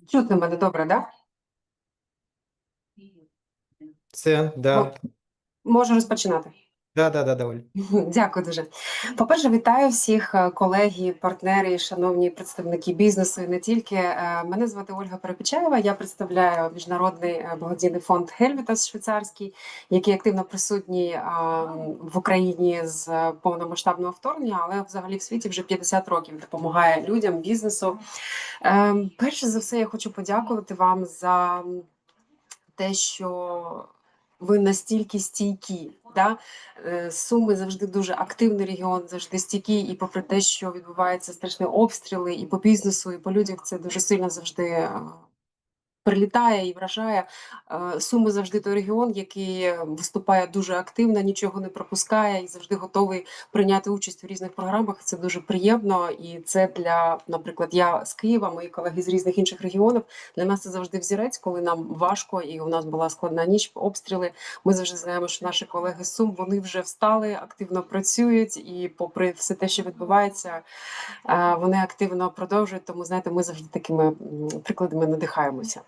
Чутно мене добре, да? Це, да. Можу розпочинати. Да, давай. Дякую дуже. По-перше, вітаю всіх колеги, партнери, шановні представники бізнесу і не тільки. Мене звати Ольга Перепечаєва, я представляю міжнародний благодійний фонд Helvetas швейцарський, який активно присутній в Україні з повномасштабного вторгнення, але взагалі в світі вже 50 років допомагає людям, бізнесу. Перше за все, я хочу подякувати вам за те, що ви настільки стійкі. Да? Суми завжди дуже активний регіон, завжди стійкий, і попри те, що відбуваються страшні обстріли і по бізнесу, і по людях, це дуже сильно завжди прилітає і вражає. Суми завжди той регіон, який виступає дуже активно, нічого не пропускає і завжди готовий прийняти участь у різних програмах. Це дуже приємно, і це для, наприклад, я з Києва, мої колеги з різних інших регіонів. Для нас це завжди взірець, коли нам важко, і у нас була складна ніч, обстріли. Ми завжди знаємо, що наші колеги з Сум, вони вже встали, активно працюють, і попри все те, що відбувається, вони активно продовжують. Тому, знаєте, ми завжди такими прикладами надихаємося.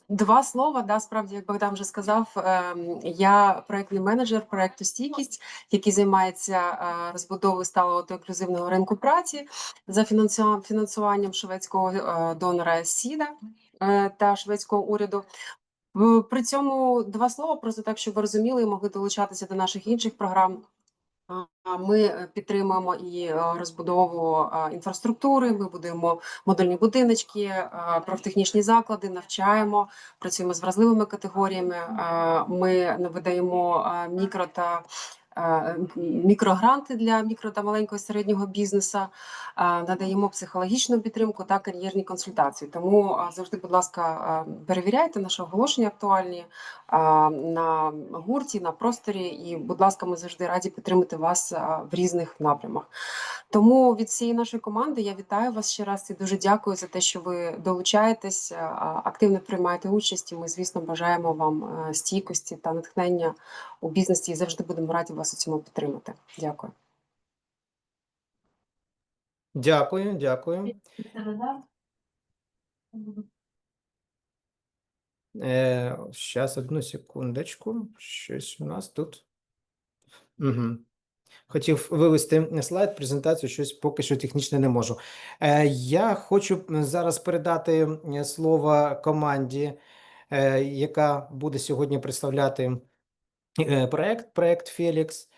Два слова, да, справді, як Богдан вже сказав, я проєктний менеджер проєкту «Стійкість», який займається розбудовою сталого та інклюзивного ринку праці за фінансуванням шведського донора СІДа та шведського уряду. При цьому два слова, просто так, щоб ви розуміли і могли долучатися до наших інших програм. Ми підтримуємо і розбудову інфраструктури, ми будуємо модульні будиночки, профтехнічні заклади, навчаємо, працюємо з вразливими категоріями, ми видаємо мікрогранти для мікро та маленького і середнього бізнесу, надаємо психологічну підтримку та кар'єрні консультації. Тому завжди, будь ласка, перевіряйте наші оголошення актуальні на гурті, на просторі, і, будь ласка, ми завжди раді підтримати вас в різних напрямах. Тому від всієї нашої команди я вітаю вас ще раз і дуже дякую за те, що ви долучаєтесь, активно приймаєте участь, і ми, звісно, бажаємо вам стійкості та натхнення у бізнесі і завжди будемо раді вас у цьому підтримати. Дякую. Дякую. Зараз, одну секундочку. Щось у нас тут. Угу. Хотів вивести слайд, презентацію, щось поки що технічно не можу. Я хочу зараз передати слово команді, яка буде сьогодні представляти проєкт Фелікс.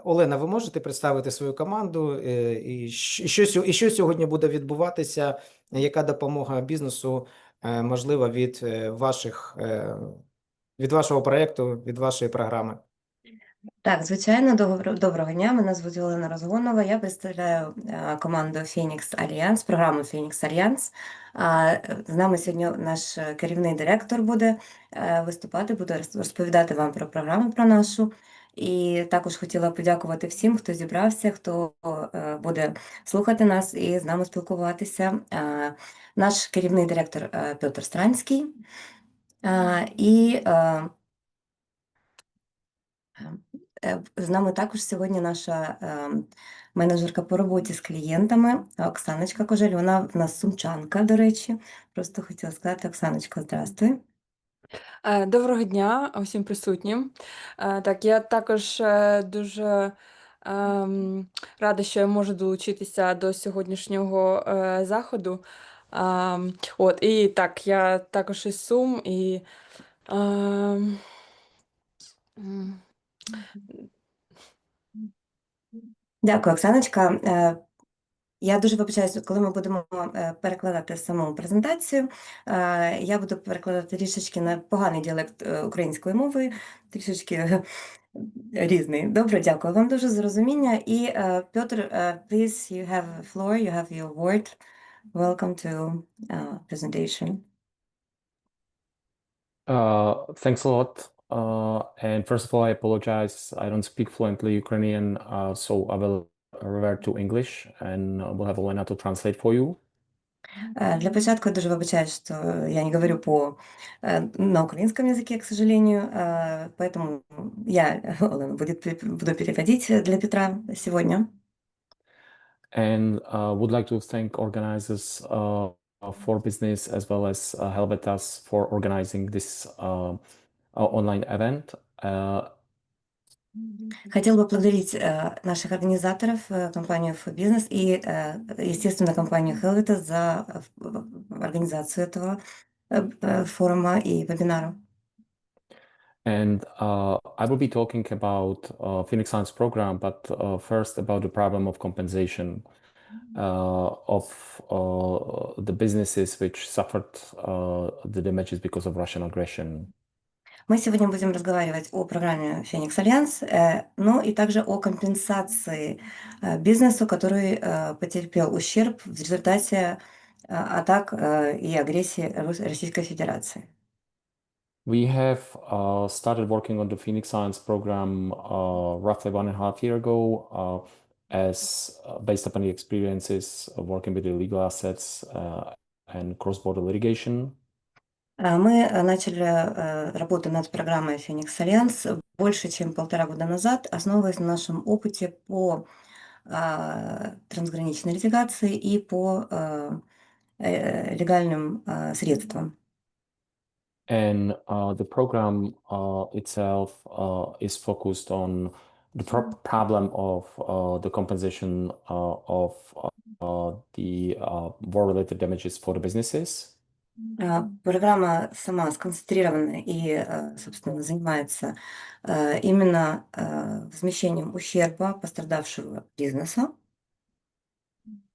Олена, ви можете представити свою команду? І що сьогодні буде відбуватися? Яка допомога бізнесу можлива від вашого проєкту, від вашої програми? Так, звичайно, доброго дня. Мене звуть Олена Розгонова. Я представляю команду Фенікс Альянс, програму Фенікс Альянс. З нами сьогодні наш керівний директор буде виступати, буде розповідати вам про програму про нашу. І також хотіла подякувати всім, хто зібрався, хто буде слухати нас і з нами спілкуватися. Наш керівний директор Петр Странський. І з нами також сьогодні наша менеджерка по роботі з клієнтами Оксаночка Кожель. Вона в нас сумчанка, до речі. Просто хотіла сказати, Оксаночка, здравствуй. Доброго дня усім присутнім. Так, я також дуже рада, що я можу долучитися до сьогоднішнього заходу. І так, я також із Сум, і Дякую, Оксаночка. Я дуже вибачаюся, коли ми будемо перекладати саму презентацію, я буду перекладати трішечки на поганий діалект української мови, трішечки різний. Добре, дякую вам дуже за розуміння. І, Петр, please, you have the floor, you have your word. Welcome to presentation. Thanks a lot. And first of all, I apologize. I don't speak fluently Ukrainian, so I will revert to English and we'll have Olena to translate for you. Для початку я дуже вибачаюсь, что я не говорю на украинском языке, к сожалению, поэтому я, Олена, буду переводить для Петра сегодня. And would like to thank organizers for business as well as Helvetas for organizing this online event. Хотел бы поблагодарить наших организаторов, компанию «Бизнес» и, естественно, компанию Helvetas за организацию этого форума и вебинара. And I will be talking about Phoenix Science program, but first about the problem of compensation of the businesses which suffered the damages because of Russian aggression. Мы сегодня будем разговаривать о программе Феникс Альянс, но и также о компенсации бизнесу, который потерпел ущерб в результате атак и агрессии Российской Федерации. We have started working on the Phoenix Science program roughly 1.5 years ago, as based upon the experiences of working with the illegal assets and cross-border litigation. Мы начали работу над программой Феникс Альянс больше, чем 1,5 года назад, основываясь на нашем опыте по трансграничной литигации и по легальным средствам. And the program itself is focused on the problem of the compensation of the war-related damages for the businesses. Программа сама сконцентрирована и, собственно, занимается именно возмещением ущерба пострадавшего бизнеса.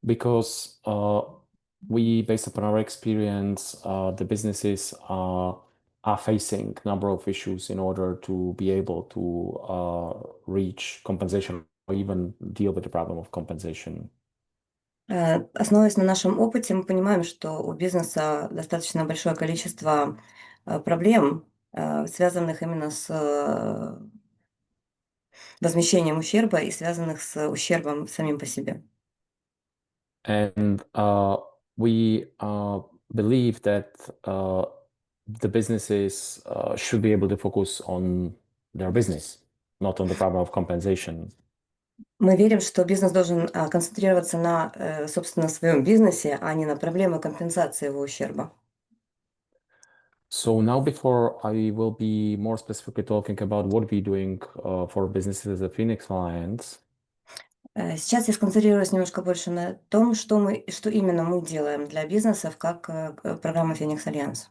Because we, based upon our experience, the businesses are facing a number of issues in order to be able to reach compensation or even deal with the problem of compensation. Основываясь на нашем опыте, мы понимаем, что у бизнеса достаточно большое количество проблем, связанных именно с возмещением ущерба и связанных с ущербом самим по себе. And we believe that the businesses should be able to focus on their business, not on the problem of compensation. Мы верим, что бизнес должен концентрироваться на, собственно, своем бизнесе, а не на проблеме компенсации его ущерба. So now, before I will be more specifically talking about what we're doing for businesses as a Phoenix Alliance, Сейчас я сконцентрируюсь немножко больше на том, что именно мы делаем для бизнесов, как программа Феникс Альянс.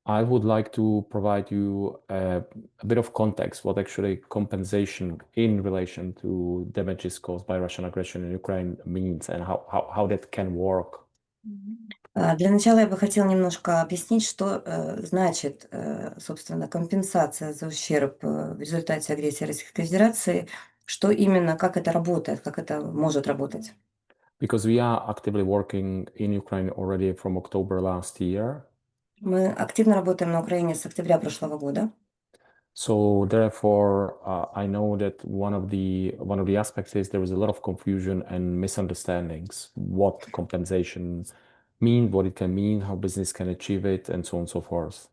I would like to provide you a bit of context what actually compensation in relation to damages caused by Russian aggression in Ukraine means and how that can work. Для начала я бы хотела немножко объяснить, что значит, собственно, компенсация за ущерб в результате агрессии Российской Федерации, что именно, как это работает, как это может работать. Because we are actively working in Ukraine already from October last year. Мы активно работаем на Украине с октября прошлого года. So therefore, I know that one of the aspects is there is a lot of confusion and misunderstandings. What compensation mean, what it can mean, how business can achieve it, and so on and so forth.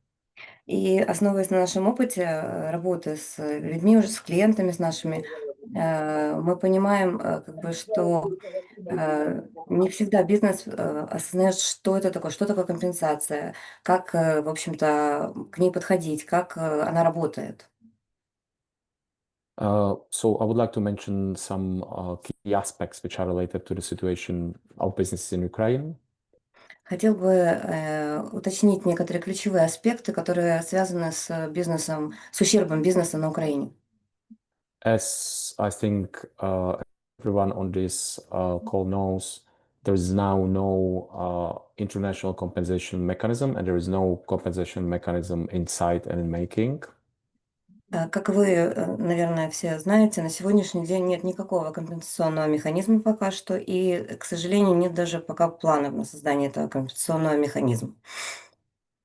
И основываясь на нашем опыте работы с людьми, уже с клиентами, с нашими, мы понимаем, как бы, что не всегда бизнес осознает, что это такое, что такое компенсация, как, в общем-то, к ней подходить, как она работает. So I would like to mention some key aspects which are related to the situation of businesses in Ukraine. Хотел бы уточнить некоторые ключевые аспекты, которые связаны с бизнесом, с ущербом бизнеса на Украине. As I think everyone on this call knows, there is now no international compensation mechanism, and there is no compensation mechanism in sight and in making. Как вы, наверное, все знаете, на сегодняшний день нет никакого компенсационного механизма пока что, и, к сожалению, нет даже пока планов на создание этого компенсационного механизма.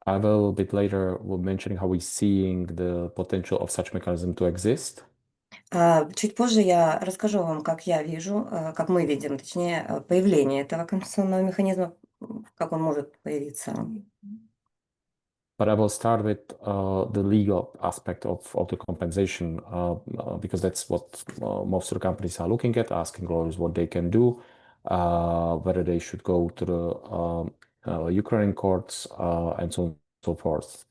I will a bit later will mentioning how we're seeing the potential of such mechanism to exist. Чуть позже я расскажу вам, как я вижу, как мы видим, точнее, появление этого компенсационного механизма, как он может появиться. But I will start with the legal aspect of the compensation because that's what most of the companies are looking at, asking lawyers what they can do, whether they should go to the Ukrainian courts, and so on and so forth.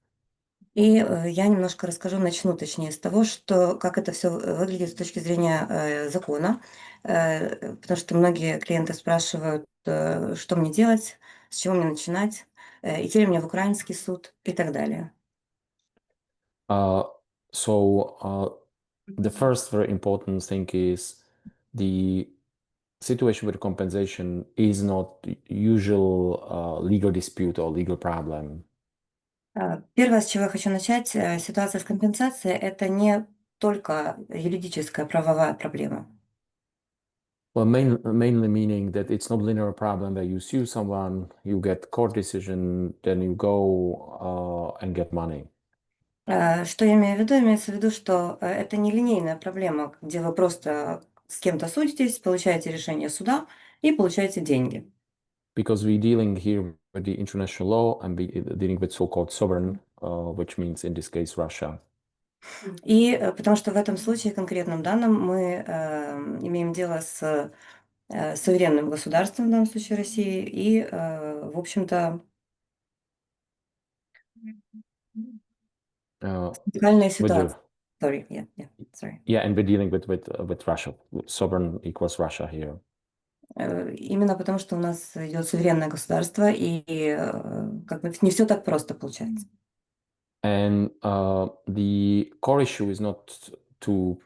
И я немножко расскажу, начну точнее с того, что как это все выглядит с точки зрения закона, потому что многие клиенты спрашивают, что мне делать, с чего мне начинать, идти ли мне в украинский суд и так далее. The first very important thing is the situation with compensation is not usual legal dispute or legal problem. Первое, с чего я хочу начать, ситуация с компенсацией, это не только юридическая правовая проблема. Well, mainly meaning that it's not linear problem where you sue someone, you get court decision, then you go and get money. Что я имею в виду? Имеется в виду, что это не линейная проблема, где вы просто с кем-то судитесь, получаете решение суда и получаете деньги. Because we're dealing here with the international law and dealing with so-called sovereign, which means in this case Russia. И потому что в этом случае, конкретном данном, мы имеем дело с суверенным государством, в данном случае России, и, в общем-то, специальная ситуация. Sorry, sorry. Yeah, and we're dealing with Russia. Sovereign equals Russia here. Именно потому, что у нас идет суверенное государство, и как бы не все так просто получается. And the core issue is not to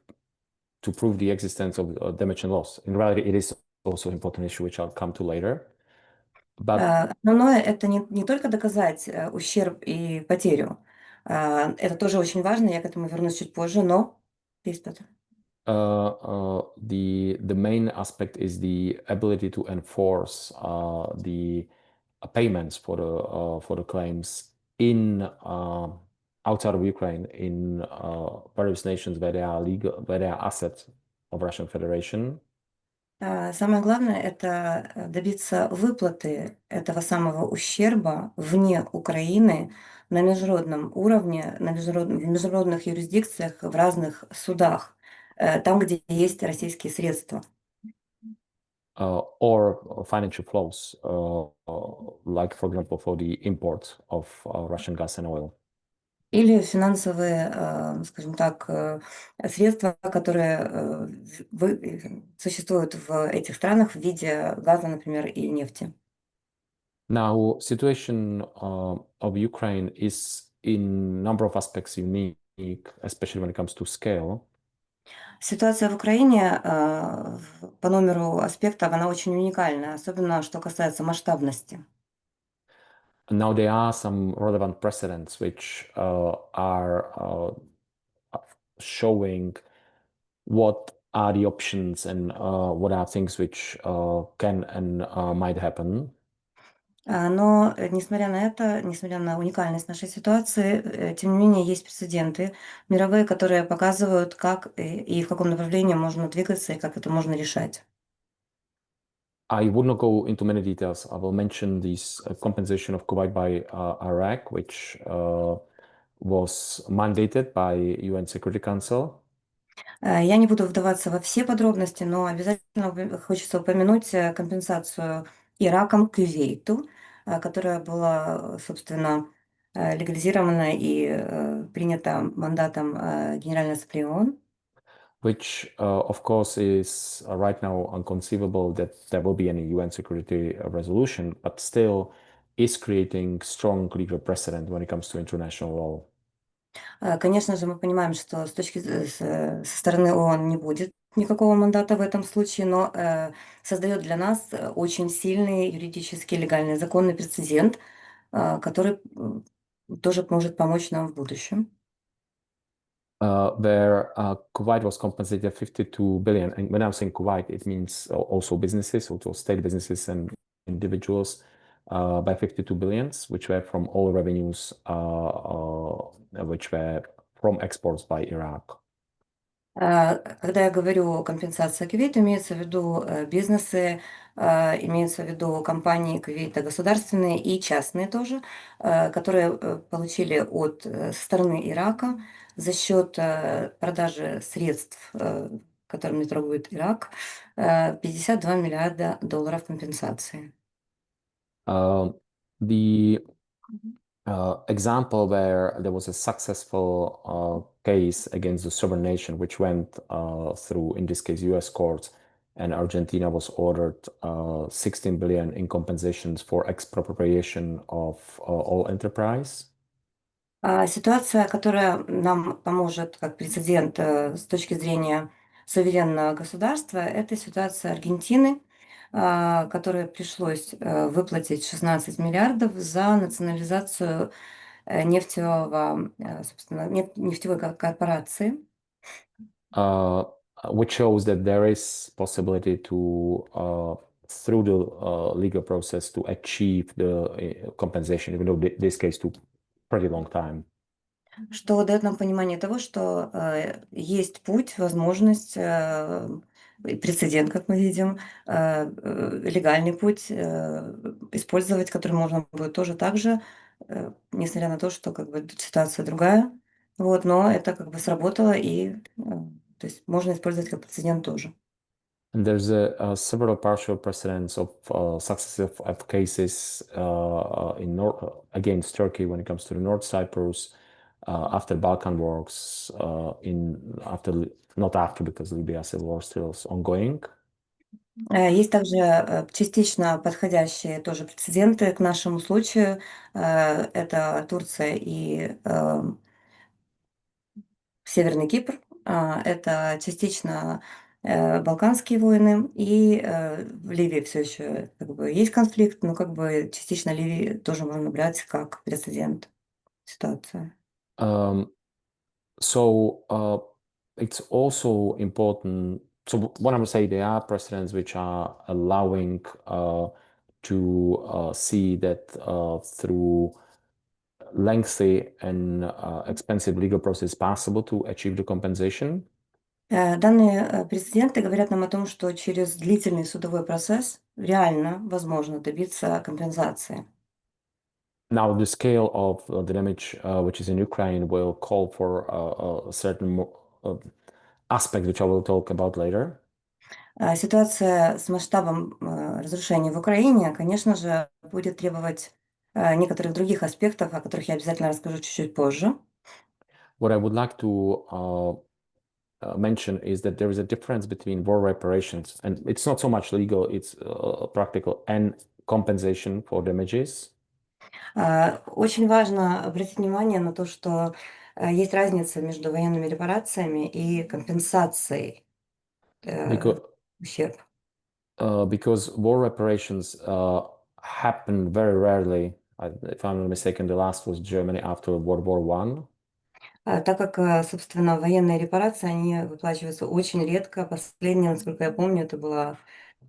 prove the existence of damage and loss. In reality, it is also an important issue, which I'll come to later. But Основное это не только доказать ущерб и потерю. Это тоже очень важно, я к этому вернусь чуть позже, но здесь, Петр. The main aspect is the ability to enforce the payments for the claims in outside of Ukraine in various nations where they are assets of Russian Federation. Самое главное это добиться выплаты этого самого ущерба вне Украины на международном уровне, в международных юрисдикциях, в разных судах, там, где есть российские средства. Or financial flows, like, for example, for the import of Russian gas and oil. Или финансовые, скажем так, средства, которые существуют в этих странах в виде газа, например, и нефти. Now, situation of Ukraine is in number of aspects unique, especially when it comes to scale. Ситуация в Украине по номеру аспектов, она очень уникальная, особенно что касается масштабности. Now there are some relevant precedents which are showing what are the options and what are things which can and might happen. Но, несмотря на это, несмотря на уникальность нашей ситуации, тем не менее есть прецеденты мировые, которые показывают, как и в каком направлении можно двигаться и как это можно решать. I would not go into many details. I will mention this compensation of Kuwait by Iraq, which was mandated by UN Security Council. Я не буду вдаваться во все подробности, но обязательно хочется упомянуть компенсацию Ираком Кувейту, которая была, собственно, легализирована и принята мандатом Генеральной Ассамблеи ООН. Which, of course, is right now inconceivable that there will be any UN security resolution, but still is creating strong legal precedent when it comes to international law. Конечно же, мы понимаем, что со стороны ООН не будет никакого мандата в этом случае, но создает для нас очень сильный юридический, легальный, законный прецедент, который тоже может помочь нам в будущем. Where Kuwait was compensated 52 billion. And when I'm saying Kuwait, it means also businesses, also state businesses and individuals by 52 billions, which were from all revenues, which were from exports by Iraq. Когда я говорю компенсация Кувейта, имеется в виду бизнесы, имеется в виду компании Кувейта государственные и частные тоже, которые получили от стороны Ирака за счет продажи средств, которыми торгует Ирак, 52 миллиарда долларов компенсации. The example where there was a successful case against the sovereign nation, which went through, in this case, U.S. courts, and Argentina was ordered 16 billion in compensations for expropriation of all enterprise. Ситуация, которая нам поможет как прецедент с точки зрения суверенного государства, это ситуация Аргентины, которой пришлось выплатить 16 миллиардов за национализацию нефтевой корпорации. Which shows that there is possibility to, through the legal process, to achieve the compensation, even though this case took pretty long time. Что дает нам понимание того, что есть путь, возможность, прецедент, как мы видим, легальный путь использовать, который можно будет тоже так же, несмотря на то, что как бы ситуация другая. Вот, но это как бы сработало, и то есть можно использовать как прецедент тоже. And there's several partial precedents of successive cases against Turkey when it comes to the North Cyprus, after Balkan wars, not after, because Libya civil war still is ongoing. Есть также частично подходящие тоже прецеденты к нашему случаю. Это Турция и Северный Кипр. Это частично Балканские войны, и в Ливии все еще как бы есть конфликт, но как бы частично Ливии тоже можно брать как прецедент ситуацию. So it's also important. So what I'm saying, there are precedents which are allowing to see that through lengthy and expensive legal process possible to achieve the compensation. Данные прецеденты говорят нам о том, что через длительный судовой процесс реально возможно добиться компенсации. Now, the scale of the damage which is in Ukraine will call for a certain aspect, which I will talk about later. Ситуация с масштабом разрушений в Украине, конечно же, будет требовать некоторых других аспектов, о которых я обязательно расскажу чуть-чуть позже. What I would like to mention is that there is a difference between war reparations, and it's not so much legal, it's practical, and compensation for damages. Очень важно обратить внимание на то, что есть разница между военными репарациями и компенсацией ущерба. Because war reparations happen very rarely. If I'm not mistaken, the last was Germany after World War I. Так как, собственно, военные репарации, они выплачиваются очень редко. Последняя, насколько я помню, это была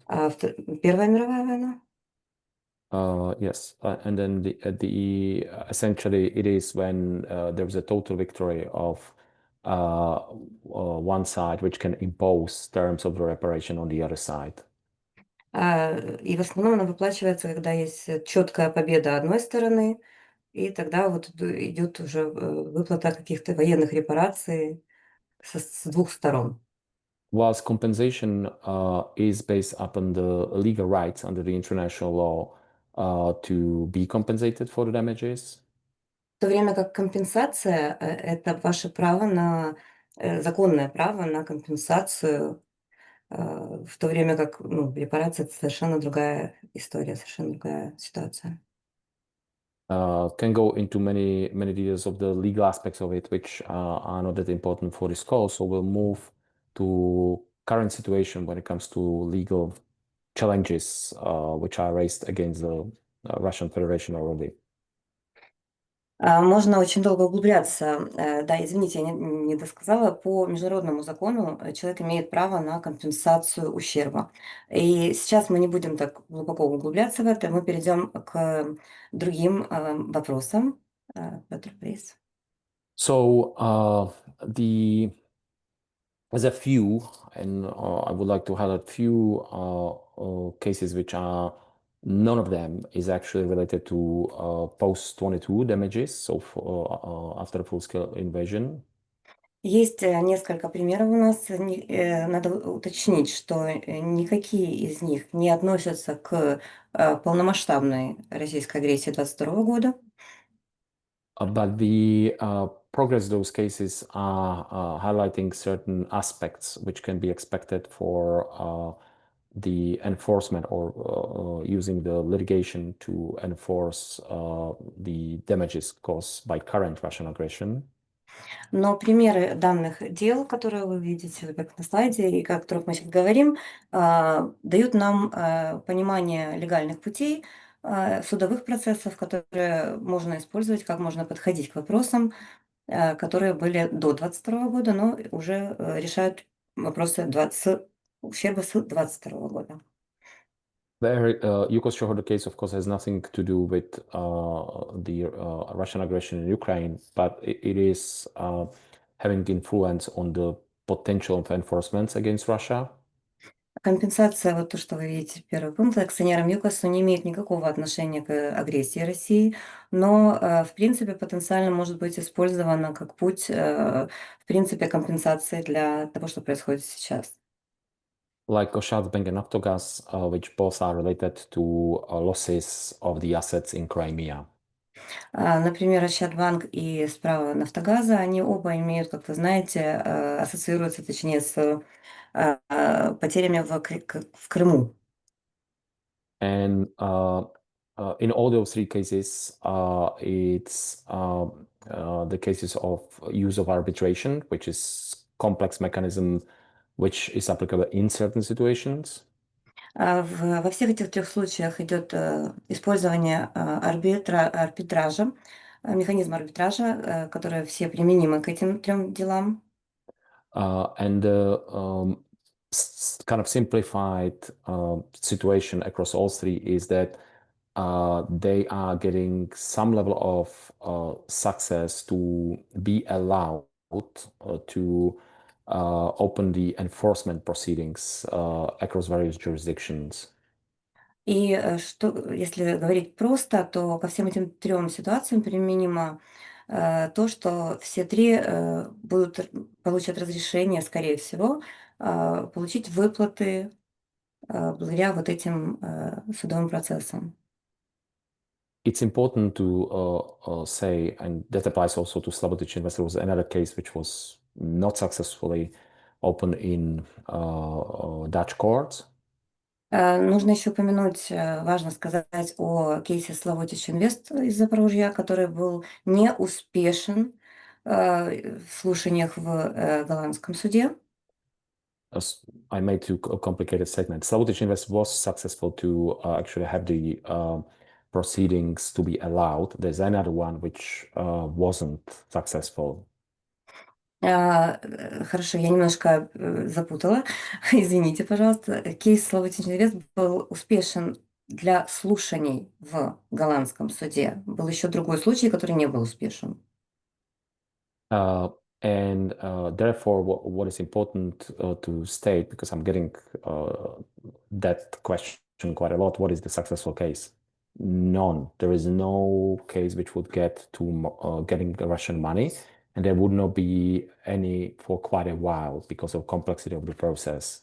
Первая мировая война. Yes, and then essentially it is when there is a total victory of one side, which can impose terms of the reparation on the other side. И в основном она выплачивается, когда есть четкая победа одной стороны, и тогда вот идет уже выплата каких-то военных репараций с двух сторон. Whilst compensation is based upon the legal rights under the international law to be compensated for the damages. В то время как компенсация – это ваше право законное право на компенсацию, в то время как репарация – это совершенно другая история, совершенно другая ситуация. Can go into many details of the legal aspects of it, which are not that important for this call. So we'll move to current situation when it comes to legal challenges which are raised against the Russian Federation already. Можно очень долго углубляться. Да, извините, я не досказала. По международному закону человек имеет право на компенсацию ущерба. И сейчас мы не будем так глубоко углубляться в это. Мы перейдем к другим вопросам. Петр, please. So there's a few, and I would like to highlight few cases which are. None of them is actually related to post-22 damages, so after the full-scale invasion. Есть несколько примеров у нас. Надо уточнить, что никакие из них не относятся к полномасштабной российской агрессии 22 года. But the progress of those cases are highlighting certain aspects which can be expected for the enforcement or using the litigation to enforce the damages caused by current Russian aggression. Но примеры данных дел, которые вы видите как на слайде и о которых мы сейчас говорим, дают нам понимание легальных путей, судовых процессов, которые можно использовать, как можно подходить к вопросам, которые были до 22 года, но уже решают вопросы ущерба с 22 года. The Yugoslavia case, of course, has nothing to do with the Russian aggression in Ukraine, but it is having influence on the potential of enforcements against Russia. Компенсация, вот то, что вы видите, первый пункт, акционерам ЮКОСу не имеет никакого отношения к агрессии России, но, в принципе, потенциально может быть использована как путь, в принципе, компенсации для того, что происходит сейчас. Like Bank and Naftogaz, which both are related to losses of the assets in Crimea. Например, Ощадбанк и справа Нафтогаза, они оба имеют, как вы знаете, ассоциируются, точнее, с потерями в Крыму. And in all those three cases, it's the cases of use of arbitration, which is complex mechanism which is applicable in certain situations. Во всех этих трех случаях идет использование арбитража, механизма арбитража, которые все применимы к этим трем делам. And the kind of simplified situation across all three is that they are getting some level of success to be allowed to open the enforcement proceedings across various jurisdictions. И что, если говорить просто, то ко всем этим трем ситуациям применимо то, что все три получат разрешение, скорее всего, получить выплаты благодаря вот этим судовым процессам. It's important to say, and that applies also to Slobodich Invest. There was another case which was not successfully opened in Dutch courts. Нужно еще упомянуть, важно сказать о кейсе Славутич Инвест из Запорожья, который был неуспешен в слушаниях в голландском суде. I made too complicated statement. Slobodich Invest was successful to actually have the proceedings to be allowed. There's another one which wasn't successful. Хорошо, я немножко запутала. Извините, пожалуйста. Кейс Славутич Инвест был успешен для слушаний в голландском суде. Был еще другой случай, который не был успешен. And therefore, what is important to state, because I'm getting that question quite a lot, what is the successful case? None. There is no case which would get to getting the Russian money, and there would not be any for quite a while because of complexity of the process.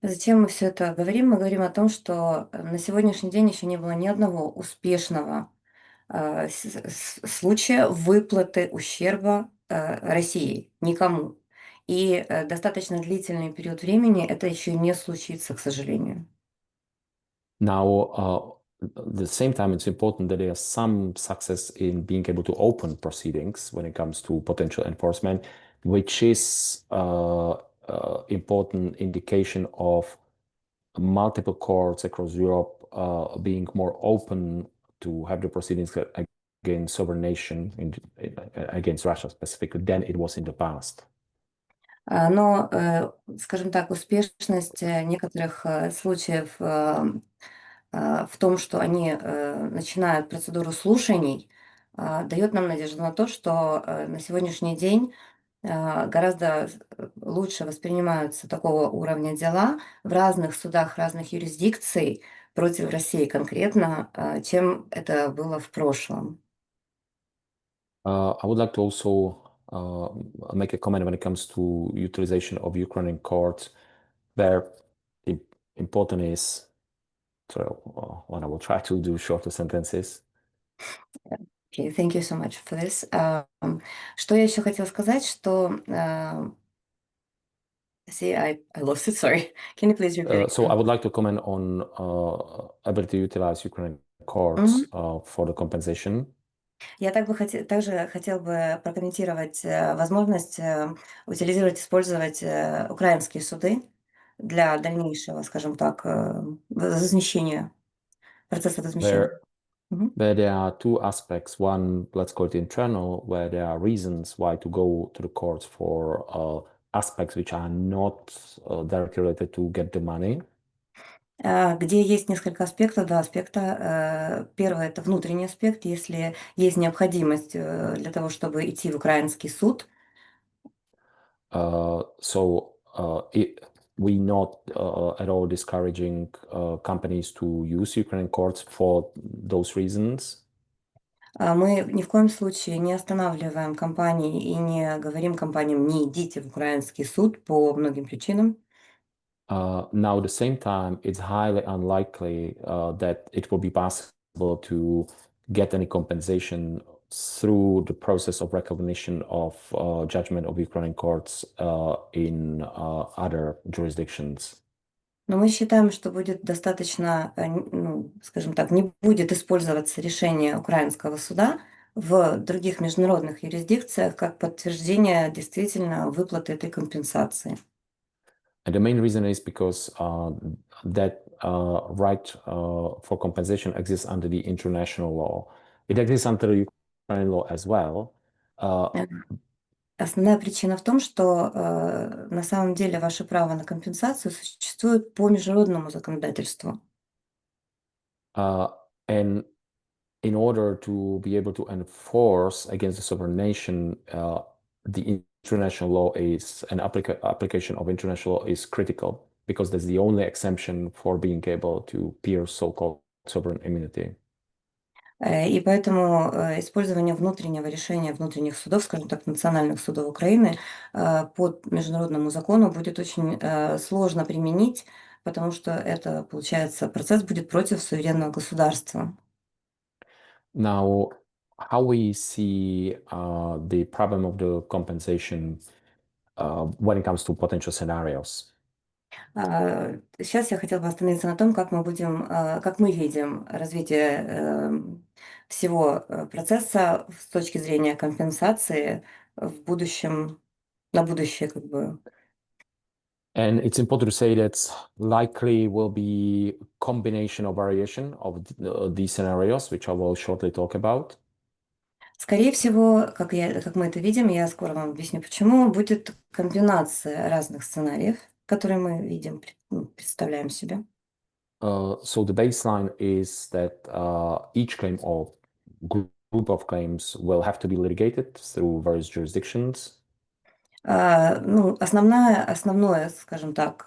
Зачем мы все это говорим? Мы говорим о том, что на сегодняшний день еще не было ни одного успешного случая выплаты ущерба России никому. И достаточно длительный период времени это еще не случится, к сожалению. Now, at the same time, it's important that there is some success in being able to open proceedings when it comes to potential enforcement, which is important indication of multiple courts across Europe being more open to have the proceedings against sovereign nation, against Russia specifically, than it was in the past. Но, скажем так, успешность некоторых случаев в том, что они начинают процедуру слушаний, дает нам надежду на то, что на сегодняшний день гораздо лучше воспринимаются такого уровня дела в разных судах разных юрисдикций против России конкретно, чем это было в прошлом. I would like to also make a comment when it comes to utilization of Ukrainian courts. There, the important is, so what I will try to do shorter sentences. Okay, thank you so much for this. Что я еще хотела сказать, что... See, I lost it, sorry. Can you please repeat? So I would like to comment on ability to utilize Ukrainian courts for the compensation. Я также хотела бы прокомментировать возможность утилизировать, использовать украинские суды для дальнейшего, скажем так, возмещения, процесса возмещения. Where there are two aspects. One, let's call it internal, where there are reasons why to go to the courts for aspects which are not directly related to get the money. Где есть несколько аспектов, два аспекта. Первый – это внутренний аспект, если есть необходимость для того, чтобы идти в украинский суд. We're not at all discouraging companies to use Ukrainian courts for those reasons. Мы ни в коем случае не останавливаем компании и не говорим компаниям «не идите в украинский суд» по многим причинам. Now, at the same time, it's highly unlikely that it will be possible to get any compensation through the process of recognition of judgment of Ukrainian courts in other jurisdictions. Но мы считаем, что будет достаточно, ну, скажем так, не будет использоваться решение украинского суда в других международных юрисдикциях как подтверждение действительно выплаты этой компенсации. And the main reason is because that right for compensation exists under the international law. It exists under the Ukrainian law as well. Основная причина в том, что на самом деле ваше право на компенсацию существует по международному законодательству. And in order to be able to enforce against the sovereign nation, the international law is an application of international law is critical because that's the only exemption for being able to pierce so-called sovereign immunity. И поэтому использование внутреннего решения внутренних судов, скажем так, национальных судов Украины по международному закону будет очень сложно применить, потому что это, получается, процесс будет против суверенного государства. Now, how we see the problem of the compensation when it comes to potential scenarios. Сейчас я хотела бы остановиться на том, как мы видим развитие всего процесса с точки зрения компенсации в будущем, на будущее как бы. And it's important to say that likely will be combination or variation of these scenarios, which I will shortly talk about. Скорее всего, как мы это видим, я скоро вам объясню почему, будет комбинация разных сценариев, которые мы видим, представляем себе. So the baseline is that each claim or group of claims will have to be litigated through various jurisdictions. Ну, основное, скажем так,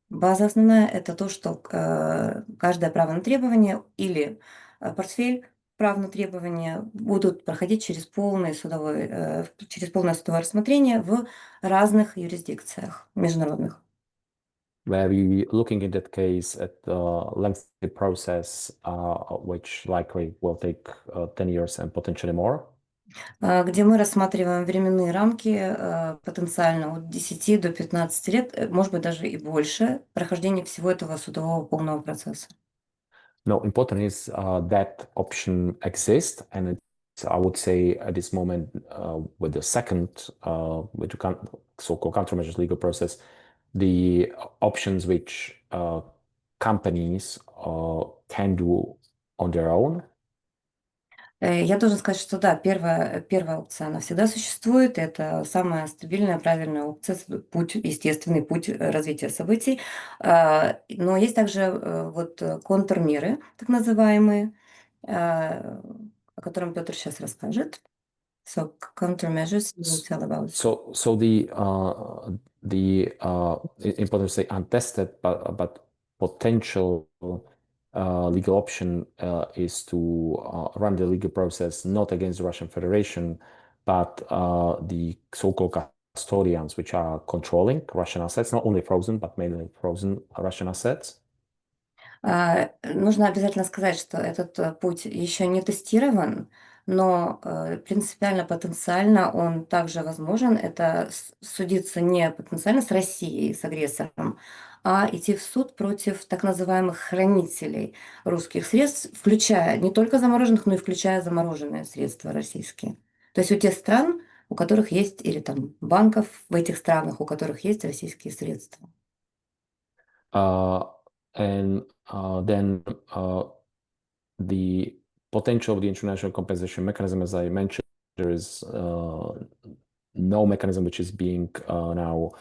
база основная – это то, что каждое право на требование или портфель прав на требования будут проходить через полное судовое рассмотрение в разных юрисдикциях международных. Where we looking in that case at the lengthy process, which likely will take 10 years and potentially more. Где мы рассматриваем временные рамки потенциально от 10 до 15 лет, может быть, даже и больше, прохождения всего этого судового полного процесса. No, important is that option exists, and it's, I would say at this moment with the second, with the so-called countermeasures legal process, the options which companies can do on their own. Я должен сказать, что да, первая опция, она всегда существует, это самая стабильная, правильная опция, естественный путь развития событий. Но есть также вот контрмеры, так называемые, о котором Петр сейчас расскажет. So countermeasures, you will tell about. So the important to say untested but potential legal option is to run the legal process not against the Russian Federation but the so-called custodians, which are controlling Russian assets, not only frozen, but mainly frozen Russian assets. Нужно обязательно сказать, что этот путь еще не тестирован, но принципиально, потенциально он также возможен. Это судиться не потенциально с Россией, с агрессором, а идти в суд против так называемых хранителей русских средств, включая не только замороженных, но и включая замороженные средства российские. То есть у тех стран, у которых есть, или там банков в этих странах, у которых есть российские средства. And then the potential of the international compensation mechanism, as I mentioned, there is no mechanism which is being now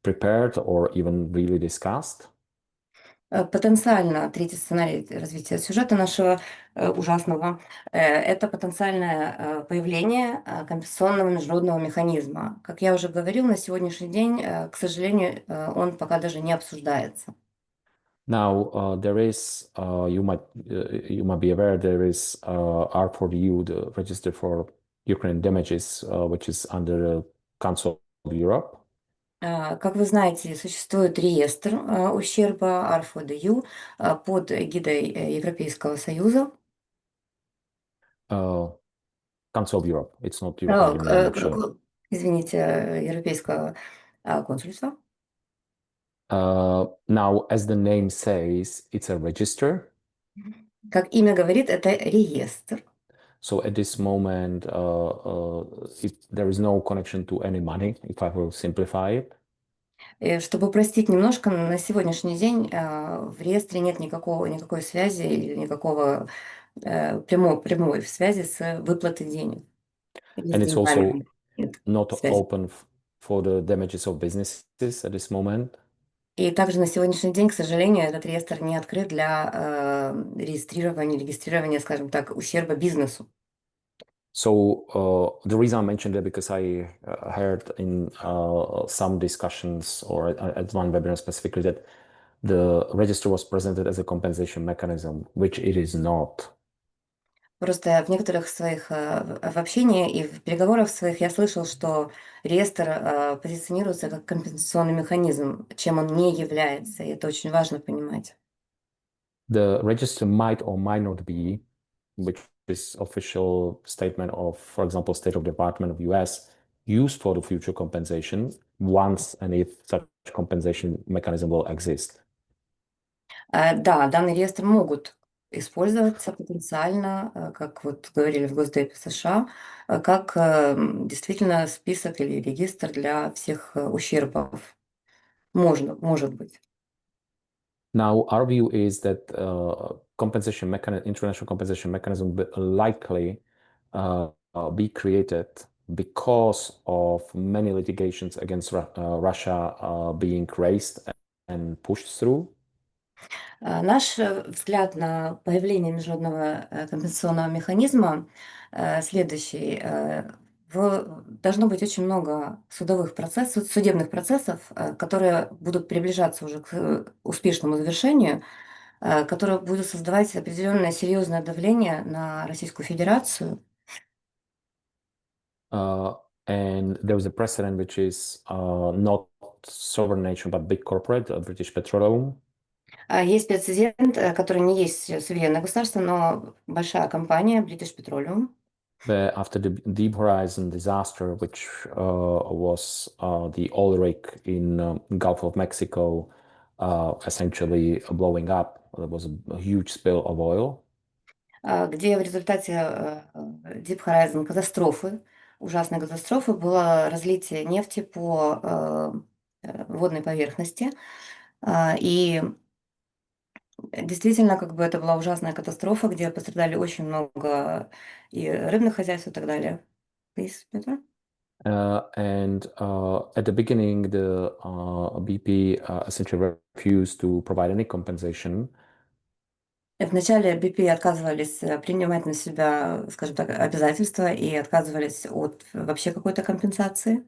prepared or even really discussed. Потенциально третий сценарий развития сюжета нашего ужасного – это потенциальное появление компенсационного международного механизма. Как я уже говорил, на сегодняшний день, к сожалению, он пока даже не обсуждается. Now, there is, you might be aware, there is R4U, the Register for Ukraine Damages, which is under the Council of Europe. Как вы знаете, существует реестр ущерба R4U под эгидой Европейского Союза. Council of Europe, it's not European Union, actually. Извините, Европейского консульства. Now, as the name says, it's a register. Как имя говорит, это реестр. So at this moment, there is no connection to any money, if I will simplify it. Чтобы упростить немножко, на сегодняшний день в реестре нет никакой связи или никакого прямой связи с выплатой денег. And it's also not open for the damages of businesses at this moment. И также на сегодняшний день, к сожалению, этот реестр не открыт для регистрирования, скажем так, ущерба бизнесу. So the reason I mentioned that because I heard in some discussions or at one webinar specifically that the register was presented as a compensation mechanism, which it is not. Просто в некоторых своих в общении и в переговорах своих я слышал, что реестр позиционируется как компенсационный механизм, чем он не является, и это очень важно понимать. The register might or might not be, which is official statement of, for example, State of Department of US, used for the future compensation once and if such compensation mechanism will exist. Да, данный реестр могут использоваться потенциально, как вот говорили в Госдепе США, как действительно список или регистр для всех ущербов. Может быть. Now, our view is that international compensation mechanism will likely be created because of many litigations against Russia being raised and pushed through. Наш взгляд на появление международного компенсационного механизма следующий. Должно быть очень много судебных процессов, которые будут приближаться уже к успешному завершению, которые будут создавать определенное серьезное давление на Российскую Федерацию. And there is a precedent which is not sovereign nation, but big corporate, British Petroleum. Есть прецедент, который не есть суверенное государство, но большая компания British Petroleum. After the Deep Horizon disaster, which was the oil rig in Gulf of Mexico essentially blowing up, there was a huge spill of oil. Где в результате Deep Horizon катастрофы, ужасной катастрофы, было разлитие нефти по водной поверхности. И действительно, как бы это была ужасная катастрофа, где пострадали очень много и рыбных хозяйств и так далее. Please, Peter? And at the beginning, the BP essentially refused to provide any compensation. Вначале BP отказывались принимать на себя, скажем так, обязательства и отказывались от вообще какой-то компенсации.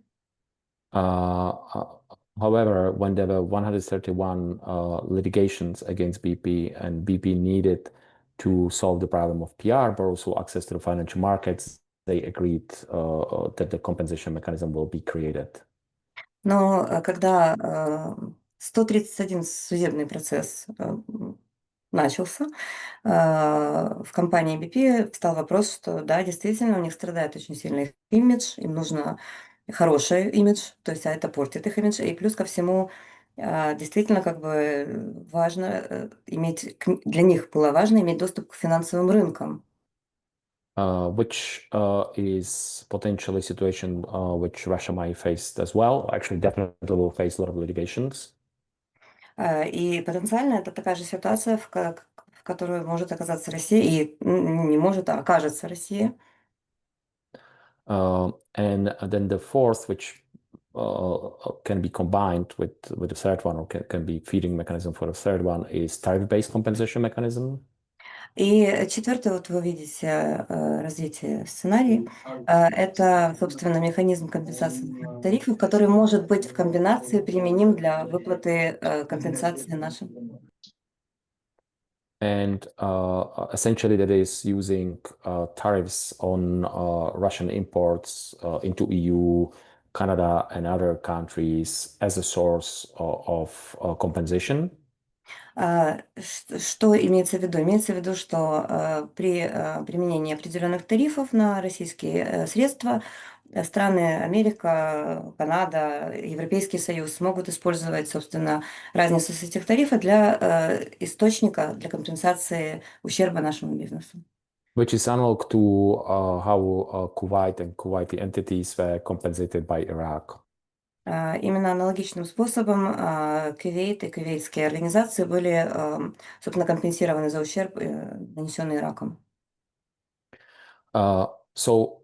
However, when there were 131 litigations against BP and BP needed to solve the problem of PR, but also access to the financial markets, they agreed that the compensation mechanism will be created. Но когда 131 судебный процесс начался, в компании BP встал вопрос, что да, действительно, у них страдает очень сильно их имидж, им нужно хороший имидж, то есть это портит их имидж, и плюс ко всему действительно как бы важно иметь, для них было важно иметь доступ к финансовым рынкам. Which is potentially a situation which Russia might face as well. Actually, definitely will face a lot of litigations. И потенциально это такая же ситуация, в которую может оказаться Россия, и не может, а окажется Россия. And then the fourth, which can be combined with the third one, or can be feeding mechanism for the third one, is tariff-based compensation mechanism. И четвертое, вот вы видите развитие сценария, это, собственно, механизм компенсации тарифов, который может быть в комбинации применим для выплаты компенсации нашим. And essentially that is using tariffs on Russian imports into EU, Canada, and other countries as a source of compensation. Что имеется в виду? Имеется в виду, что при применении определенных тарифов на российские средства страны Америка, Канада, Европейский Союз могут использовать, собственно, разницу с этих тарифов для источника, для компенсации ущерба нашему бизнесу. Which is analog to how Kuwait and Kuwaiti entities were compensated by Iraq. Именно аналогичным способом Кувейт и кувейтские организации были, собственно, компенсированы за ущерб, нанесенный Ираком. So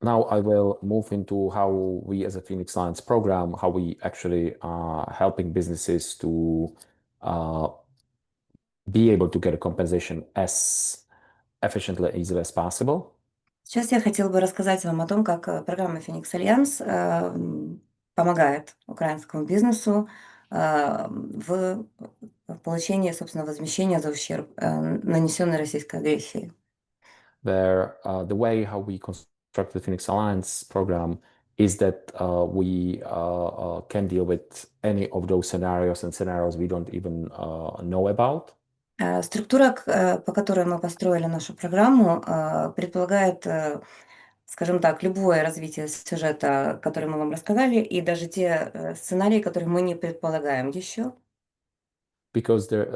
now I will move into how we as a Phoenix Alliance program, how we actually are helping businesses to be able to get a compensation as efficiently and easily as possible. Сейчас я хотела бы рассказать вам о том, как программа Фенікс Альянс помогает украинскому бизнесу в получении, собственно, возмещения за ущерб, нанесенный российской агрессией. Where the way how we construct the Phoenix Alliance program is that we can deal with any of those scenarios and scenarios we don't even know about. Структура, по которой мы построили нашу программу, предполагает, скажем так, любое развитие сюжета, который мы вам рассказали, и даже те сценарии, которые мы не предполагаем еще. Because there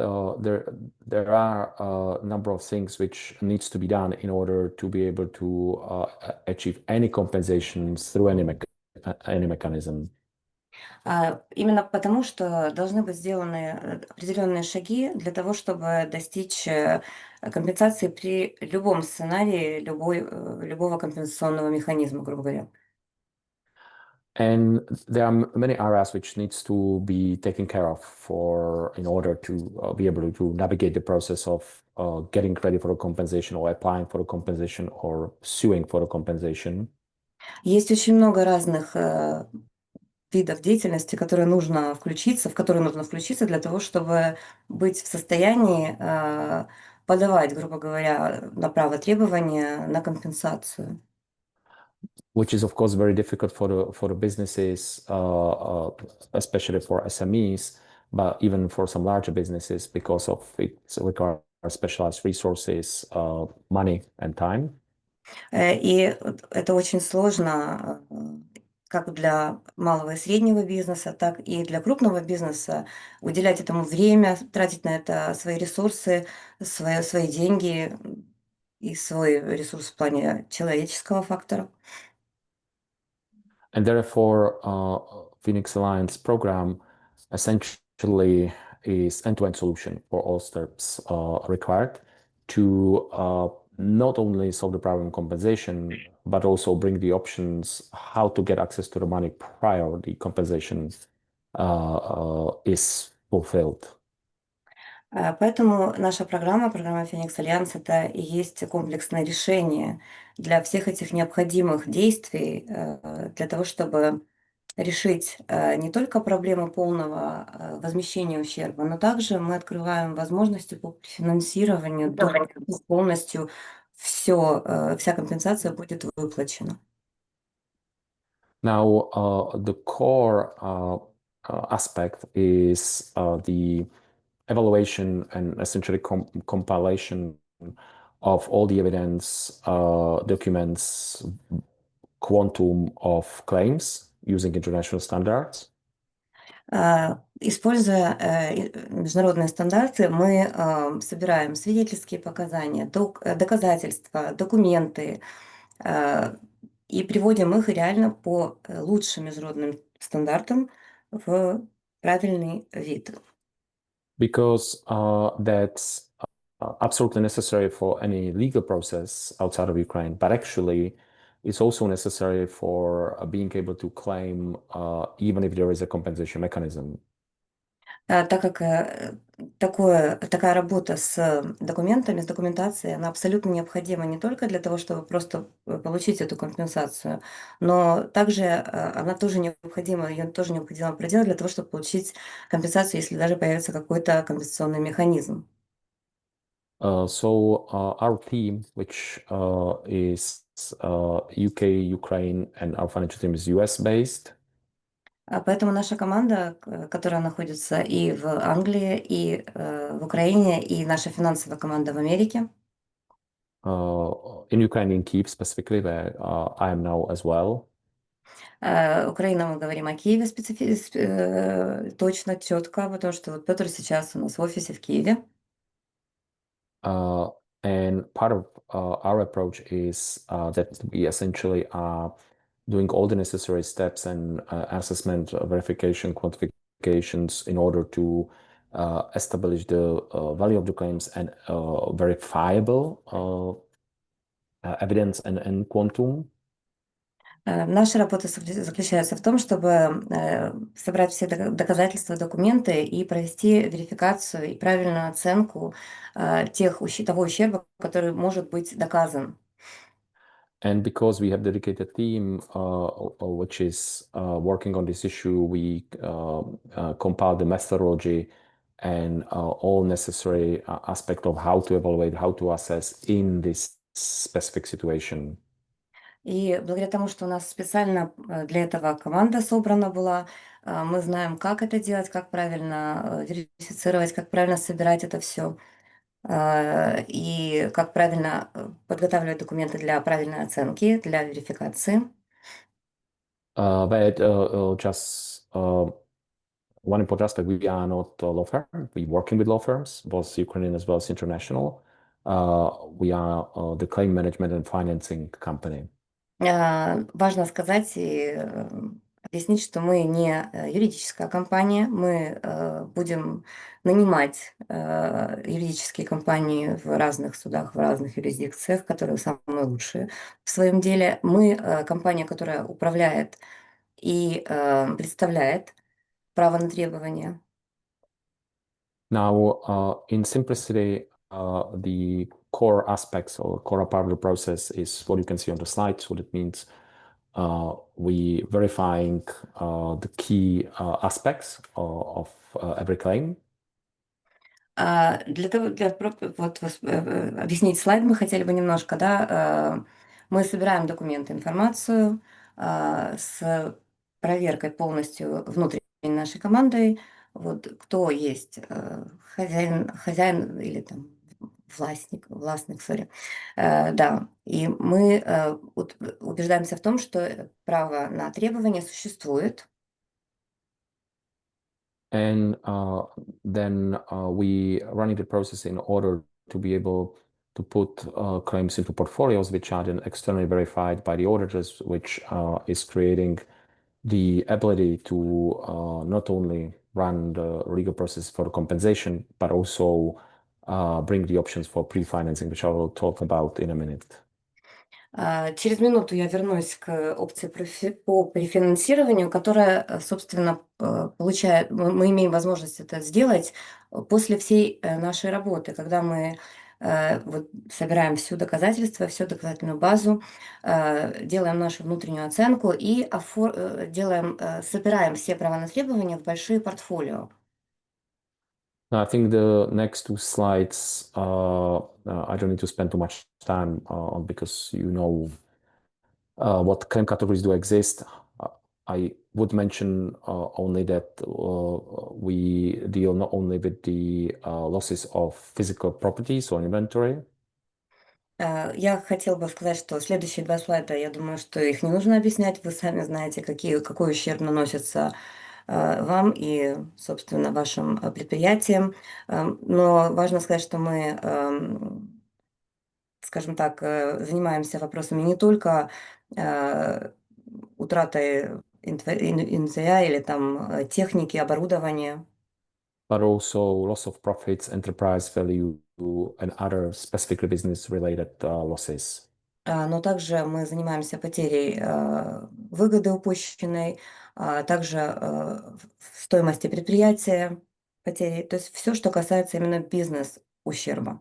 are a number of things which needs to be done in order to be able to achieve any compensations through any mechanism. Именно потому, что должны быть сделаны определенные шаги для того, чтобы достичь компенсации при любом сценарии, любого компенсационного механизма, грубо говоря. And there are many areas which needs to be taken care of in order to be able to navigate the process of getting ready for a compensation or applying for a compensation or suing for a compensation. Есть очень много разных видов деятельности, в которые нужно включиться для того, чтобы быть в состоянии подавать, грубо говоря, на право требования на компенсацию. Which is, of course, very difficult for the businesses, especially for SMEs, but even for some larger businesses because of it requires specialized resources, money and time. И это очень сложно как для малого и среднего бизнеса, так и для крупного бизнеса уделять этому время, тратить на это свои ресурсы, свои деньги и свой ресурс в плане человеческого фактора. And therefore, Phoenix Alliance program essentially is end-to-end solution for all steps required to not only solve the problem of compensation, but also bring the options how to get access to the money prior the compensation is fulfilled. Поэтому наша программа Фенікс Альянс, это и есть комплексное решение для всех этих необходимых действий, для того, чтобы решить не только проблему полного возмещения ущерба, но также мы открываем возможности по финансированию полностью вся компенсация будет выплачена. Now, the core aspect is the evaluation and essentially compilation of all the evidence, documents, quantum of claims using international standards. Используя международные стандарты, мы собираем свидетельские показания, доказательства, документы и приводим их реально по лучшим международным стандартам в правильный вид. Because that's absolutely necessary for any legal process outside of Ukraine, but actually it's also necessary for being able to claim even if there is a compensation mechanism. Так как такая работа с документами, с документацией, она абсолютно необходима не только для того, чтобы просто получить эту компенсацию, но также она тоже необходима, ее тоже необходимо проделать для того, чтобы получить компенсацию, если даже появится какой-то компенсационный механизм. So our team, which is UK, Ukraine, and our financial team is US-based. Поэтому наша команда, которая находится и в Англии, и в Украине, и наша финансовая команда в Америке. In Ukraine, in Kyiv specifically, where I am now as well. Украина, мы говорим о Киеве точно, четко, потому что вот Петр сейчас у нас в офисе в Киеве. And part of our approach is that we essentially are doing all the necessary steps and assessment, verification, quantifications in order to establish the value of the claims and verifiable evidence and quantum. Наша работа заключается в том, чтобы собрать все доказательства, документы и провести верификацию и правильную оценку того ущерба, который может быть доказан. And because we have dedicated team which is working on this issue, we compile the methodology and all necessary aspect of how to evaluate, how to assess in this specific situation. И благодаря тому, что у нас специально для этого команда собрана была, мы знаем, как это делать, как правильно верифицировать, как правильно собирать это все, и как правильно подготавливать документы для правильной оценки, для верификации. But just one important aspect, we are not a law firm. We're working with law firms, both Ukrainian as well as international. We are the claim management and financing company. Важно сказать и объяснить, что мы не юридическая компания, мы будем нанимать юридические компании в разных судах, в разных юрисдикциях, которые самые лучшие в своем деле. Мы компания, которая управляет и представляет право на требования. Now, in simplicity, the core aspects or core part of the process is what you can see on the slide. So that means we verifying the key aspects of every claim. Объяснить слайд мы хотели бы немножко, да, мы собираем документы, информацию с проверкой полностью внутренней нашей командой, вот кто есть хозяин или там властник, сори, да, и мы убеждаемся в том, что право на требование существует. And then we running the process in order to be able to put claims into portfolios, which are then externally verified by the auditors, which is creating the ability to not only run the legal process for the compensation, but also bring the options for pre-financing, which I will talk about in a minute. Через минуту я вернусь к опции по префинансированию, которая, собственно, мы имеем возможность это сделать после всей нашей работы, когда мы собираем всю доказательства, всю доказательную базу, делаем нашу внутреннюю оценку и собираем все права на требования в большие портфолио. I think the next two slides I don't need to spend too much time on because you know what claim categories do exist. I would mention only that we deal not only with the losses of physical properties or inventory. Я хотела бы сказать, что следующие два слайда, я думаю, что их не нужно объяснять. Вы сами знаете, какой ущерб наносится вам и, собственно, вашим предприятиям. Но важно сказать, что мы, скажем так, занимаемся вопросами не только утратой инвентаря или там техники, оборудования, but also loss of profits, enterprise value, and other specifically business-related losses. но также мы занимаемся потерей выгоды упущенной, также стоимости предприятия, потери, то есть все, что касается именно бизнес-ущерба.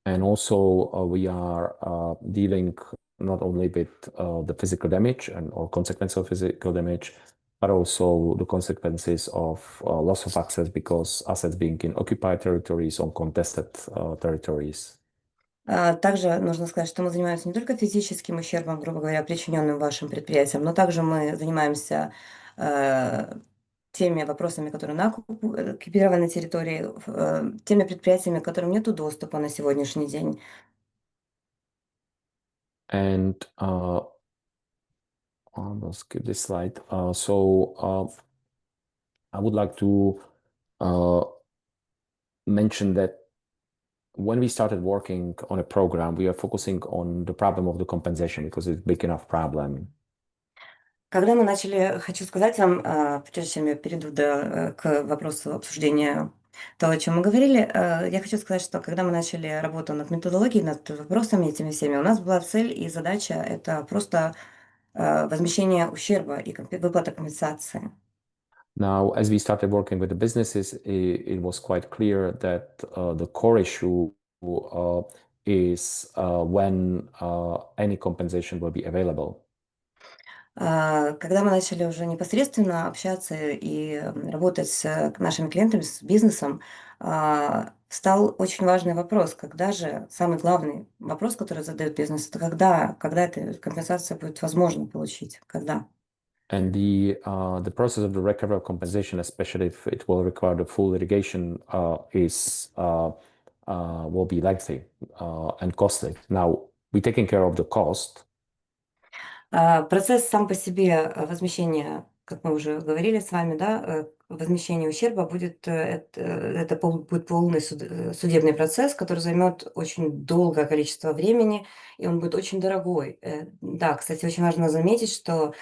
And also we are dealing not only with the physical damage or consequence of physical damage, but also the consequences of loss of access because assets being in occupied territories or contested territories. Также нужно сказать, что мы занимаемся не только физическим ущербом, грубо говоря, причиненным вашим предприятиям, но также мы занимаемся теми вопросами, которые на оккупированной территории, теми предприятиями, которым нет доступа на сегодняшний день. And I'll skip this slide. I would like to mention that when we started working on a program, we are focusing on the problem of the compensation because it's a big enough problem. Когда мы начали, хочу сказать вам, прежде чем я перейду к вопросу обсуждения того, о чем мы говорили, я хочу сказать, что когда мы начали работу над методологией, над вопросами этими всеми, у нас была цель и задача – это просто возмещение ущерба и выплата компенсации. Now, as we started working with the businesses, it was quite clear that the core issue is when any compensation will be available. Когда мы начали уже непосредственно общаться и работать с нашими клиентами, с бизнесом, стал очень важный вопрос, когда же, самый главный вопрос, который задает бизнес, это когда эта компенсация будет возможно получить, когда? And the process of the recovery of compensation, especially if it will require the full litigation, will be lengthy and costly. Now, we're taking care of the cost. Процесс сам по себе возмещения, как мы уже говорили с вами, да, возмещение ущерба будет, это будет полный судебный процесс, который займет очень долгое количество времени, и он будет очень дорогой. Да, кстати, очень важно заметить, что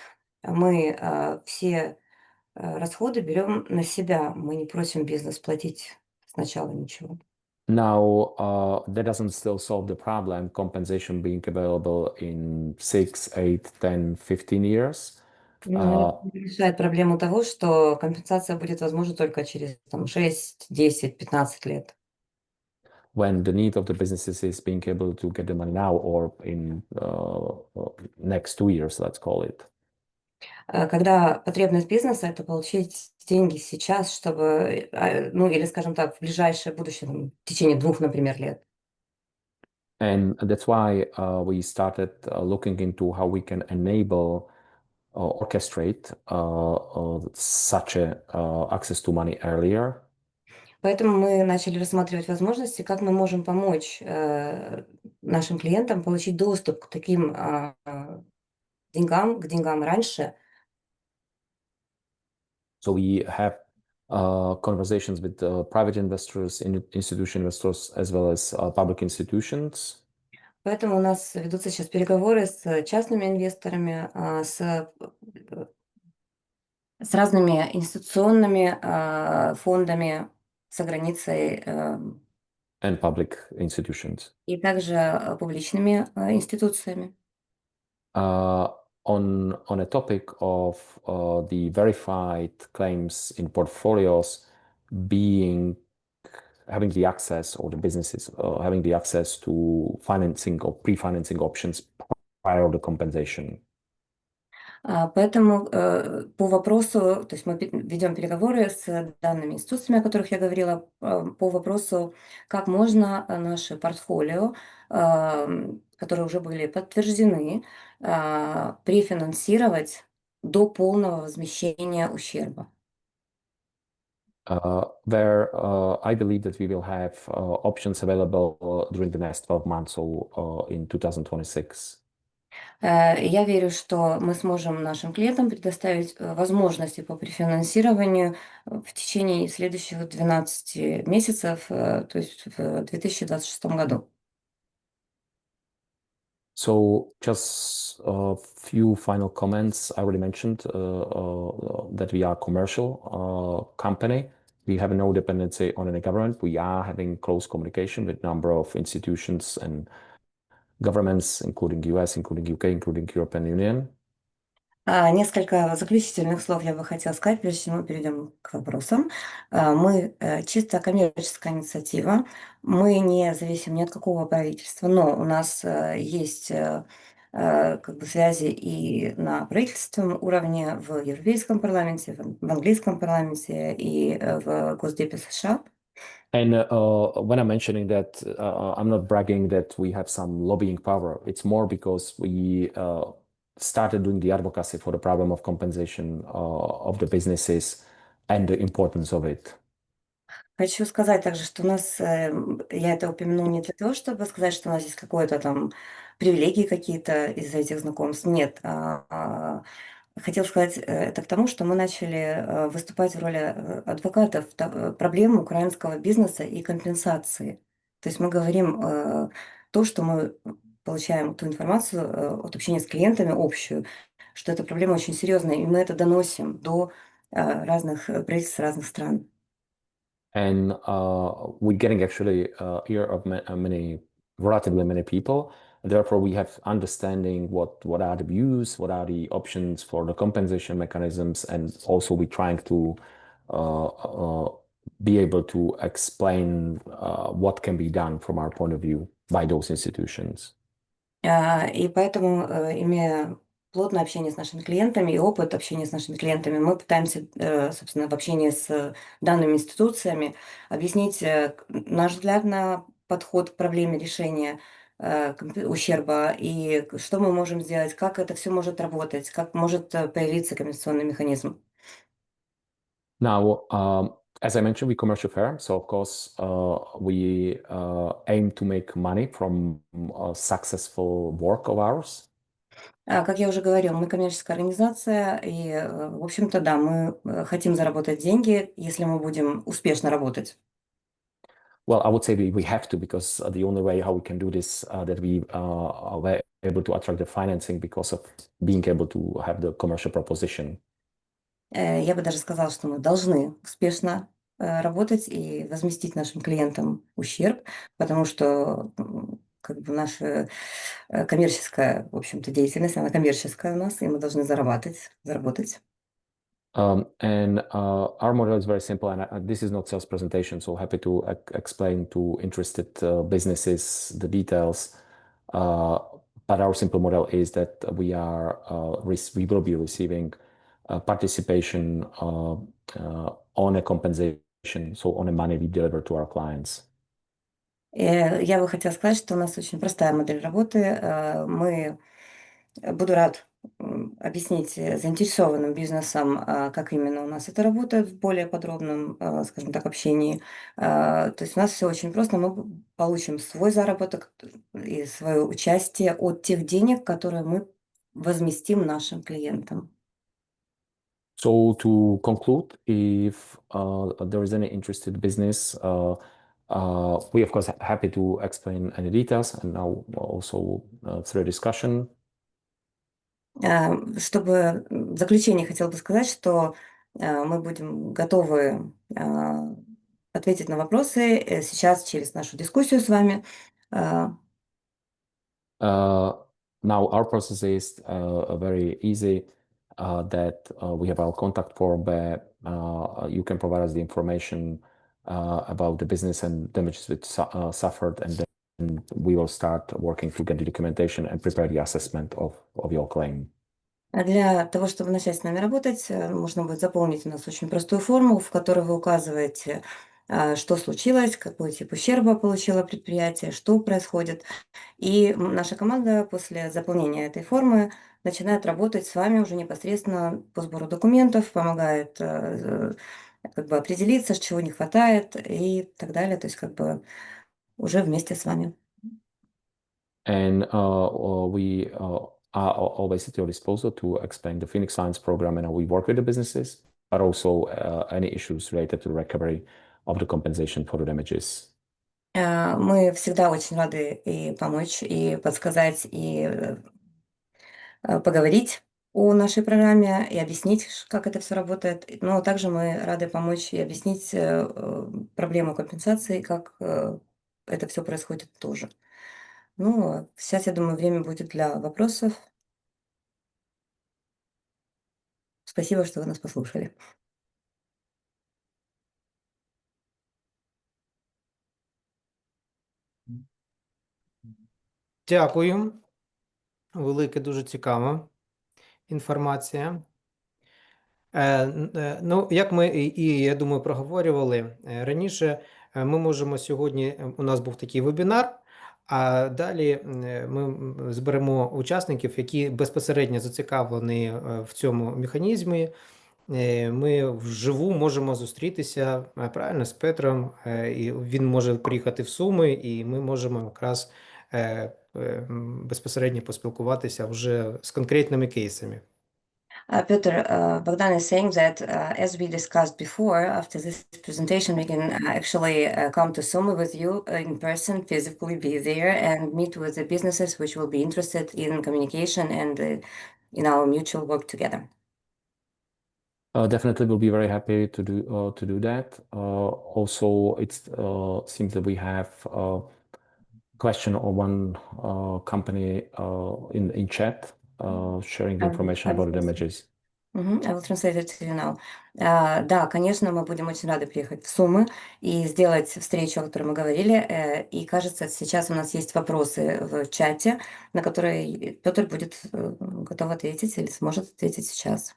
мы все расходы берем на себя, мы не просим бизнес платить сначала ничего. Now, that doesn't still solve the problem, compensation being available in 6, 8, 10, 15 years. Это решает проблему того, что компенсация будет возможна только через 6, 10, 15 лет. When the need of the businesses is being able to get the money now or in next 2 years, let's call it. Когда потребность бизнеса – это получить деньги сейчас, чтобы, ну или, скажем так, в ближайшее будущее, в течение 2, например, лет. And that's why we started looking into how we can enable orchestrate such access to money earlier. Поэтому мы начали рассматривать возможности, как мы можем помочь нашим клиентам получить доступ к таким деньгам раньше. So we have conversations with private investors, institutional investors, as well as public institutions. Поэтому у нас ведутся сейчас переговоры с частными инвесторами, с разными институционными фондами за границей And public institutions. и также публичными институциями. On a topic of the verified claims in portfolios having the access, or the businesses having the access to financing or pre-financing options prior to compensation. Поэтому по вопросу, то есть мы ведем переговоры с данными институциями, о которых я говорила, по вопросу, как можно наши портфолио, которые уже были подтверждены, префинансировать до полного возмещения ущерба. I believe that we will have options available during the next 12 months, so in 2026. Я верю, что мы сможем нашим клиентам предоставить возможности по префинансированию в течение следующих 12 месяцев, то есть в 2026 году. So just a few final comments. I already mentioned that we are a commercial company. We have no dependency on any government. We are having close communication with a number of institutions and governments, including US, including UK, including European Union. Несколько заключительных слов я бы хотела сказать, прежде чем мы перейдем к вопросам. Мы чисто коммерческая инициатива, мы не зависим ни от какого правительства, но у нас есть как бы связи и на правительственном уровне, в Европейском парламенте, в английском парламенте и в Госдепе США. And when I'm mentioning that, I'm not bragging that we have some lobbying power. It's more because we started doing the advocacy for the problem of compensation of the businesses and the importance of it. Хочу сказать также, что у нас, я это упомянула не для того, чтобы сказать, что у нас есть какое-то там привилегии какие-то из этих знакомств. Нет. Хотела сказать это к тому, что мы начали выступать в роли адвокатов проблем украинского бизнеса и компенсации. То есть мы говорим то, что мы получаем ту информацию от общения с клиентами общую, что эта проблема очень серьезная, и мы это доносим до разных правительств разных стран. And we're getting actually ear of relatively many people. Therefore, we have understanding what are the views, what are the options for the compensation mechanisms, and also we're trying to be able to explain what can be done from our point of view by those institutions. И поэтому, имея плотное общение с нашими клиентами и опыт общения с нашими клиентами, мы пытаемся, собственно, в общении с данными институциями объяснить наш взгляд на подход к проблеме решения ущерба и что мы можем сделать, как это все может работать, как может появиться компенсационный механизм. Now, as I mentioned, we're a commercial firm, so of course we aim to make money from successful work of ours. Как я уже говорила, мы коммерческая организация, и, в общем-то, да, мы хотим заработать деньги, если мы будем успешно работать. Well, I would say we have to, because the only way how we can do this that we are able to attract the financing because of being able to have the commercial proposition. Я бы даже сказала, что мы должны успешно работать и возместить нашим клиентам ущерб, потому что как бы наша коммерческая, в общем-то, деятельность, она коммерческая у нас, и мы должны заработать. And our model is very simple, and this is not sales presentation, so happy to explain to interested businesses the details. But our simple model is that we will be receiving participation on a compensation, so on the money we deliver to our clients. Я бы хотела сказать, что у нас очень простая модель работы. Буду рад объяснить заинтересованным бизнесам, как именно у нас это работает в более подробном, скажем так, общении. То есть у нас все очень просто. Мы получим свой заработок и свое участие от тех денег, которые мы возместим нашим клиентам. So to conclude, if there is any interested business, we of course happy to explain any details, and now also through discussion. Чтобы в заключение хотела бы сказать, что мы будем готовы ответить на вопросы сейчас через нашу дискуссию с вами. Now our process is very easy. That we have our contact form where you can provide us the information about the business and damages which suffered, and then we will start working to get the documentation and prepare the assessment of your claim. А для того, чтобы начать с нами работать, можно будет заполнить у нас очень простую форму, в которой вы указываете, что случилось, какой тип ущерба получило предприятие, что происходит. И наша команда после заполнения этой формы начинает работать с вами уже непосредственно по сбору документов, помогает как бы определиться, чего не хватает и так далее. То есть как бы уже вместе с вами. And we are always at your disposal to explain the Phoenix Science program and how we work with the businesses, but also any issues related to the recovery of the compensation for the damages. Мы всегда очень рады и помочь, и подсказать, и поговорить о нашей программе, и объяснить, как это все работает. Но также мы рады помочь и объяснить проблему компенсации, как это все происходит тоже. Ну, сейчас, я думаю, время будет для вопросов. Спасибо, что вы нас послушали. Дякую. Велике, дуже цікава інформація. Ну, як ми я думаю, проговорювали раніше, ми можемо сьогодні, у нас був такий вебінар, а далі ми зберемо учасників, які безпосередньо зацікавлені в цьому механізмі. Ми вживу можемо зустрітися, правильно, з Петром, і він може приїхати в Суми, і ми можемо якраз безпосередньо поспілкуватися вже з конкретними кейсами. Peter, Bogdan is saying that, as we discussed before, after this presentation, we can actually come to Sumy with you in person, physically be there, and meet with the businesses which will be interested in communication and in our mutual work together. Definitely, we'll be very happy to do that. Also, it seems that we have a question on one company in chat sharing the information about the damages. I will translate it to you now. Да, конечно, мы будем очень рады приехать в Сумы и сделать встречу, о которой мы говорили. И кажется, сейчас у нас есть вопросы в чате, на которые Петр будет готов ответить или сможет ответить сейчас.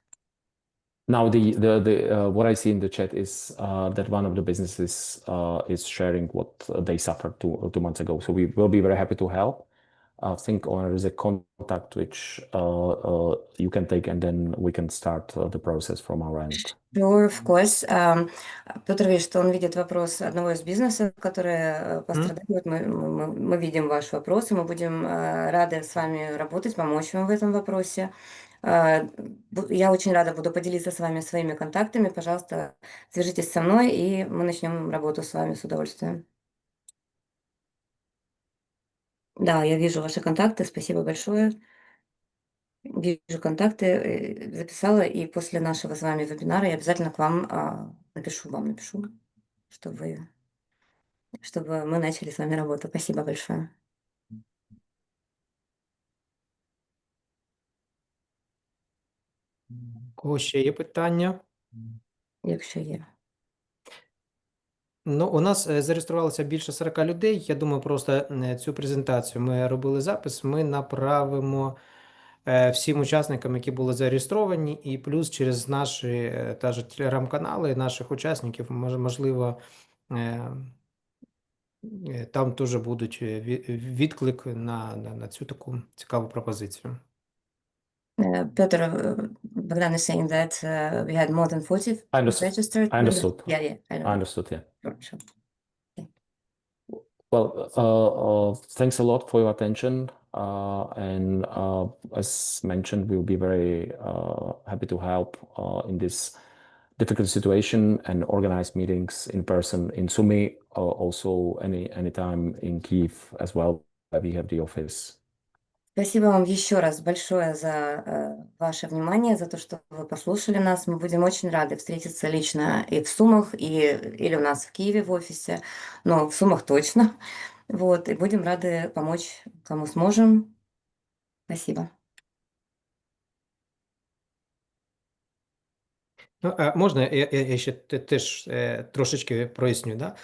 Now, what I see in the chat is that one of the businesses is sharing what they suffered 2 months ago. So we will be very happy to help. I think there is a contact which you can take, and then we can start the process from our end. Sure, of course. Петр говорит, что он видит вопрос одного из бизнесов, которые пострадали. Вот мы видим ваш вопрос, и мы будем рады с вами работать, помочь вам в этом вопросе. Я очень рада буду поделиться с вами своими контактами. Пожалуйста, свяжитесь со мной, и мы начнем работу с вами с удовольствием. Да, я вижу ваши контакты, спасибо большое. Вижу контакты, записала, и после нашего с вами вебинара я обязательно к вам напишу, чтобы мы начали с вами работу. Спасибо большое. У кого ще є питання? Якщо є. Ну, у нас зареєструвалося більше 40 людей. Я думаю, просто цю презентацію ми робили запис, ми направимо всім учасникам, які були зареєстровані, і плюс через наші телеграм-канали наших учасників, можливо, там теж будуть відклик на цю таку цікаву пропозицію. Peter, Bogdan is saying that we had more than 40 registered. I understood. Yeah, I know. I understood, yeah. Sure. Okay. Well, thanks a lot for your attention. And as mentioned, we'll be very happy to help in this difficult situation and organize meetings in person in Sumy, also anytime in Kyiv as well, where we have the office. Спасибо вам еще раз большое за ваше внимание, за то, что вы послушали нас. Мы будем очень рады встретиться лично и в Сумах, или у нас в Киеве в офисе, но в Сумах точно. Вот, и будем рады помочь, кому сможем. Спасибо. Ну, можна, я ще теж трошечки проясню, да?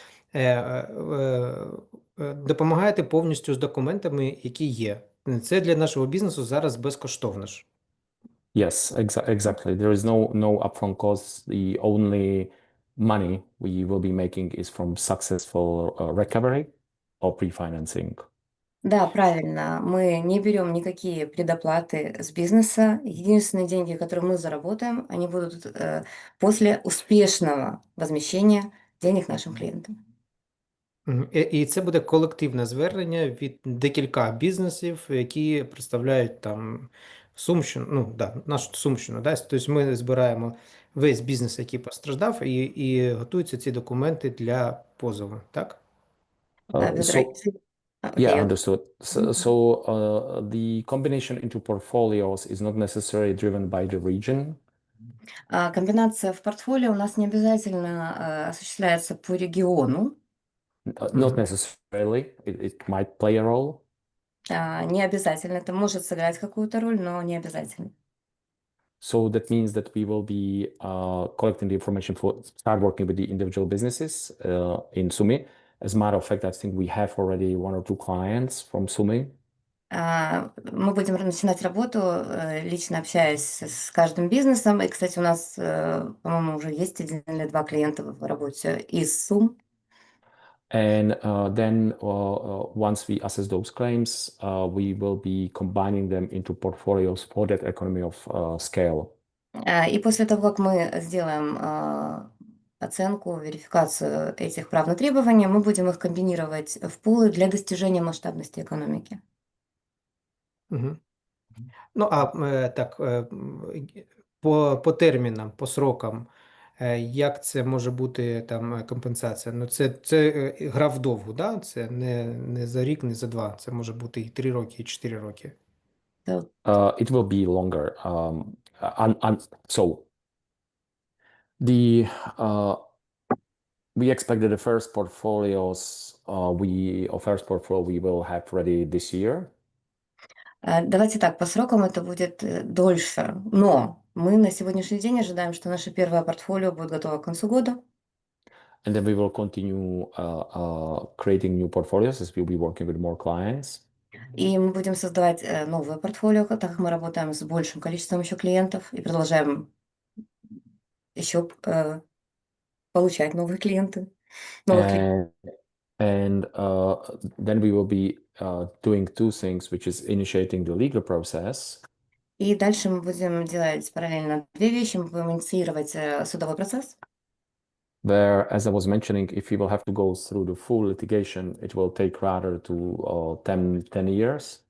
Допомагаєте повністю з документами, які є. Це для нашого бізнесу зараз безкоштовно ж. Yes, exactly. There is no upfront costs. The only money we will be making is from successful recovery or pre-financing. Да, правильно. Мы не берем никакие предоплаты с бизнеса. Единственные деньги, которые мы заработаем, они будут после успешного возмещения денег нашим клиентам. І це буде колективне звернення від декілька бізнесів, які представляють там Сумщину, ну, да, нашу Сумщину. Да? Тобто ми збираємо весь бізнес, який постраждав, і готуються ці документи для позову, так? Петро, Yeah, окей, understood. So the combination into portfolios is not necessarily driven by the region. комбинация в портфолио у нас не обязательно осуществляется по региону. Not necessarily. It might play a role. Не обязательно. Это может сыграть какую-то роль, но не обязательно. So that means that we will be collecting the information start working with the individual businesses in Sumi. As a matter of fact, I think we have already 1 or 2 clients from Sumi. Мы будем начинать работу, лично общаясь с каждым бизнесом. И, кстати, у нас, по-моему, уже есть 1 или 2 клиента в работе из Сум. And then once we assess those claims, we will be combining them into portfolios for that economy of scale. И после того, как мы сделаем оценку, верификацию этих прав на требования, мы будем их комбинировать в пулы для достижения масштабности экономики. Угу. Ну, так, по термінам, по срокам, як це може бути там компенсація? Ну, це гра вдовгу, да? Це не за рік, не за 2. Це може бути і 3 роки, і 4 роки. It will be longer. So we expect that the first portfolios first portfolio we will have ready this year. Давайте так, по срокам это будет дольше, но мы на сегодняшний день ожидаем, что наше первое портфолио будет готово к концу года. And then we will continue creating new portfolios as we'll be working with more clients. И мы будем создавать новое портфолио, так как мы работаем с большим количеством еще клиентов и продолжаем еще получать новые клиенты. And then we will be doing 2 things, which is initiating the legal process. И дальше мы будем делать параллельно 2 вещи. Мы будем инициировать судовой процесс. Where, as I was mentioning, if we will have to go through the full litigation, it will take rather to 10 years.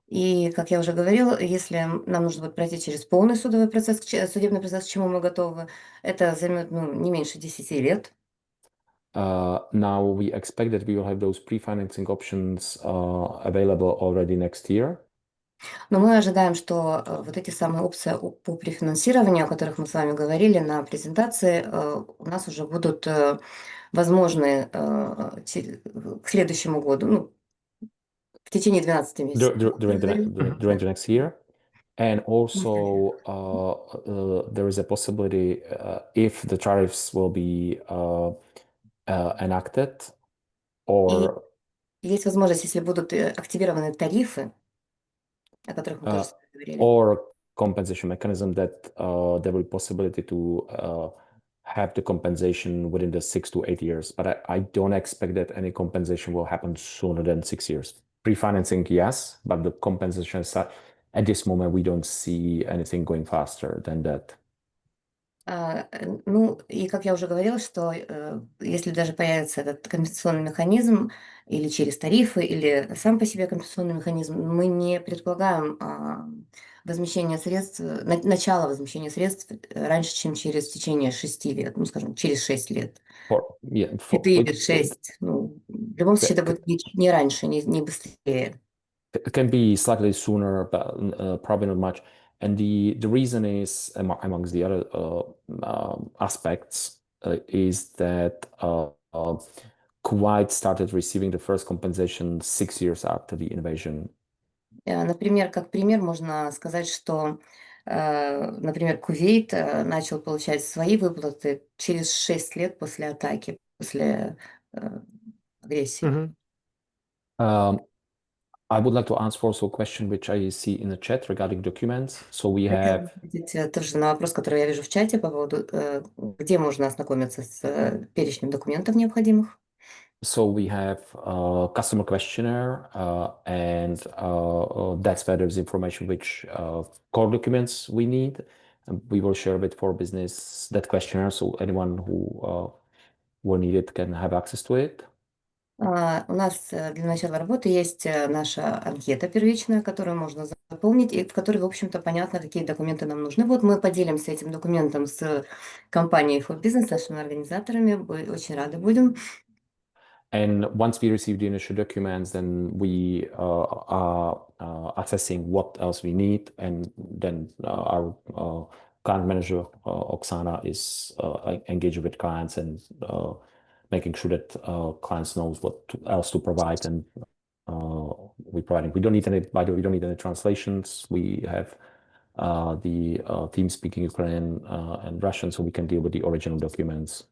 И, как я уже говорила, если нам нужно будет пройти через полный судебный процесс, к чему мы готовы, это займет не меньше 10 лет. Now we expect that we will have those pre-financing options available already next year. Но мы ожидаем, что вот эти самые опции по префинансированию, о которых мы с вами говорили на презентации, у нас уже будут возможны к следующему году, ну, в течение 12 месяцев. During the next year. And also there is a possibility if the tariffs will be enacted or... Есть возможность, если будут активированы тарифы, о которых мы тоже говорили. Or compensation mechanism that there will be possibility to have the compensation within the 6 to 8 years. But I don't expect that any compensation will happen sooner than 6 years. Pre-financing, yes, but the compensation side, at this moment, we don't see anything going faster than that. Ну, и как я уже говорила, что если даже появится этот компенсационный механизм или через тарифы, или сам по себе компенсационный механизм, мы не предполагаем возмещение средств, начало возмещения средств раньше, чем через течение 6 лет, ну, скажем, через 6 лет. 4, 6. Ну, в любом случае, это будет не раньше, не быстрее. It can be slightly sooner, but probably not much. And the reason is, amongst the other aspects, is that Kuwait started receiving the first compensation 6 years after the invasion. Например, как пример можно сказать, что, например, Кувейт начал получать свои выплаты через 6 лет после атаки, после агрессии. I would like to answer also a question which I see in the chat regarding documents. So we have Хотела ответить тоже на вопрос, который я вижу в чате по поводу, где можно ознакомиться с перечнем документов необходимых. So we have a customer questionnaire, and that's where there's information which core documents we need. And we will share it for business, that questionnaire, so anyone who will need it can have access to it. У нас для начала работы есть наша анкета первичная, которую можно заполнить, и в которой, в общем-то, понятно, какие документы нам нужны. Вот мы поделимся этим документом с компанией for Business, нашими организаторами. Мы очень рады будем. And once we receive the initial documents, then we are assessing what else we need, and then our client manager, Oksana, is engaging with clients and making sure that clients knows what else to provide, and we providing. We don't need any, by the way, we don't need any translations. We have the team speaking Ukrainian and Russian, so we can deal with the original documents.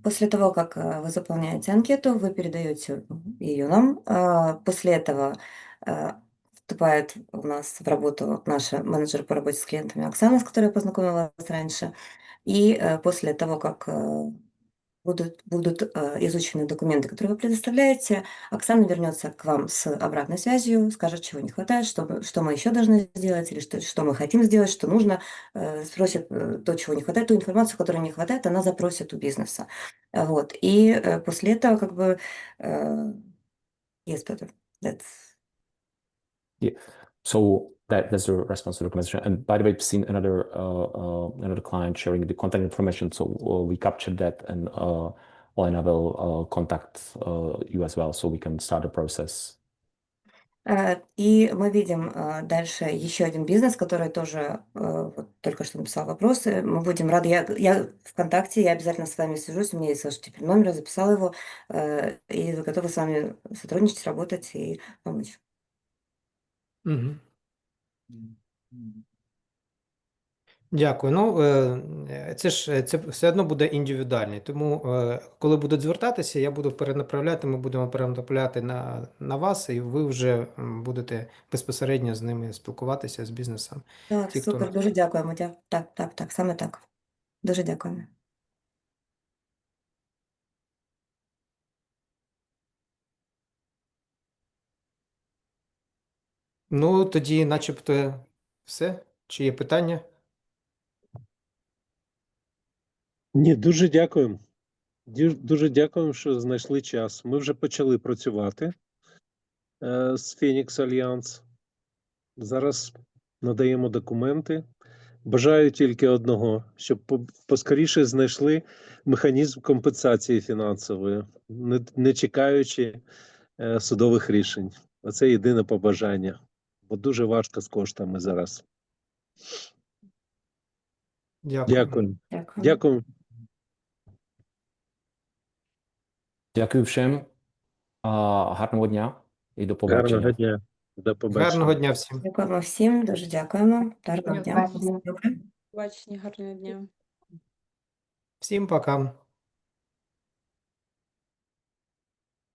После того, как вы заполняете анкету, вы передаете ее нам. После этого вступает у нас в работу наша менеджер по работе с клиентами Оксана, с которой я познакомилась раньше. И после того, как будут изучены документы, которые вы предоставляете, Оксана вернется к вам с обратной связью, скажет, чего не хватает, что мы еще должны сделать, или что мы хотим сделать, что нужно, спросит то, чего не хватает, ту информацию, которой не хватает, она запросит у бизнеса. Вот. И после этого как бы... Yes, Peter, that's... Yeah. So that's the response to the documentation. And by the way, I've seen another client sharing the contact information. So we captured that, and Olena will contact you as well, so we can start the process. И мы видим дальше еще один бизнес, который тоже вот, только что написал вопросы. Мы будем рады. Я ВКонтакте, я обязательно с вами свяжусь. У меня есть ваш теперь номер, я записала его. И готовы с вами сотрудничать, работать и помочь. Угу. Дякую. Ну, це все одно буде індивідуальний. Тому, коли будуть звертатися, я буду перенаправляти, ми будемо перенаправляти на вас, і ви вже будете безпосередньо з ними спілкуватися, з бізнесом. Так, Ті, хто супер, дуже дякуємо. Так, саме так. Дуже дякуємо. Ну, тоді начебто все. Чи є питання? Ні, дуже дякуємо. Дуже дякуємо, що знайшли час. Ми вже почали працювати з Фенікс Альянс. Зараз надаємо документи. Бажаю тільки одного, щоб поскоріше знайшли механізм компенсації фінансової, не чекаючи судових рішень. Оце єдине побажання, бо дуже важко з коштами зараз. Дякую. Дякую. Дякую всім. Гарного дня і до побачення. Гарного дня. До побачення. Гарного дня всім. Дякуємо всім, дуже дякуємо. Гарного дня. Бачення, гарного дня. Всім пока.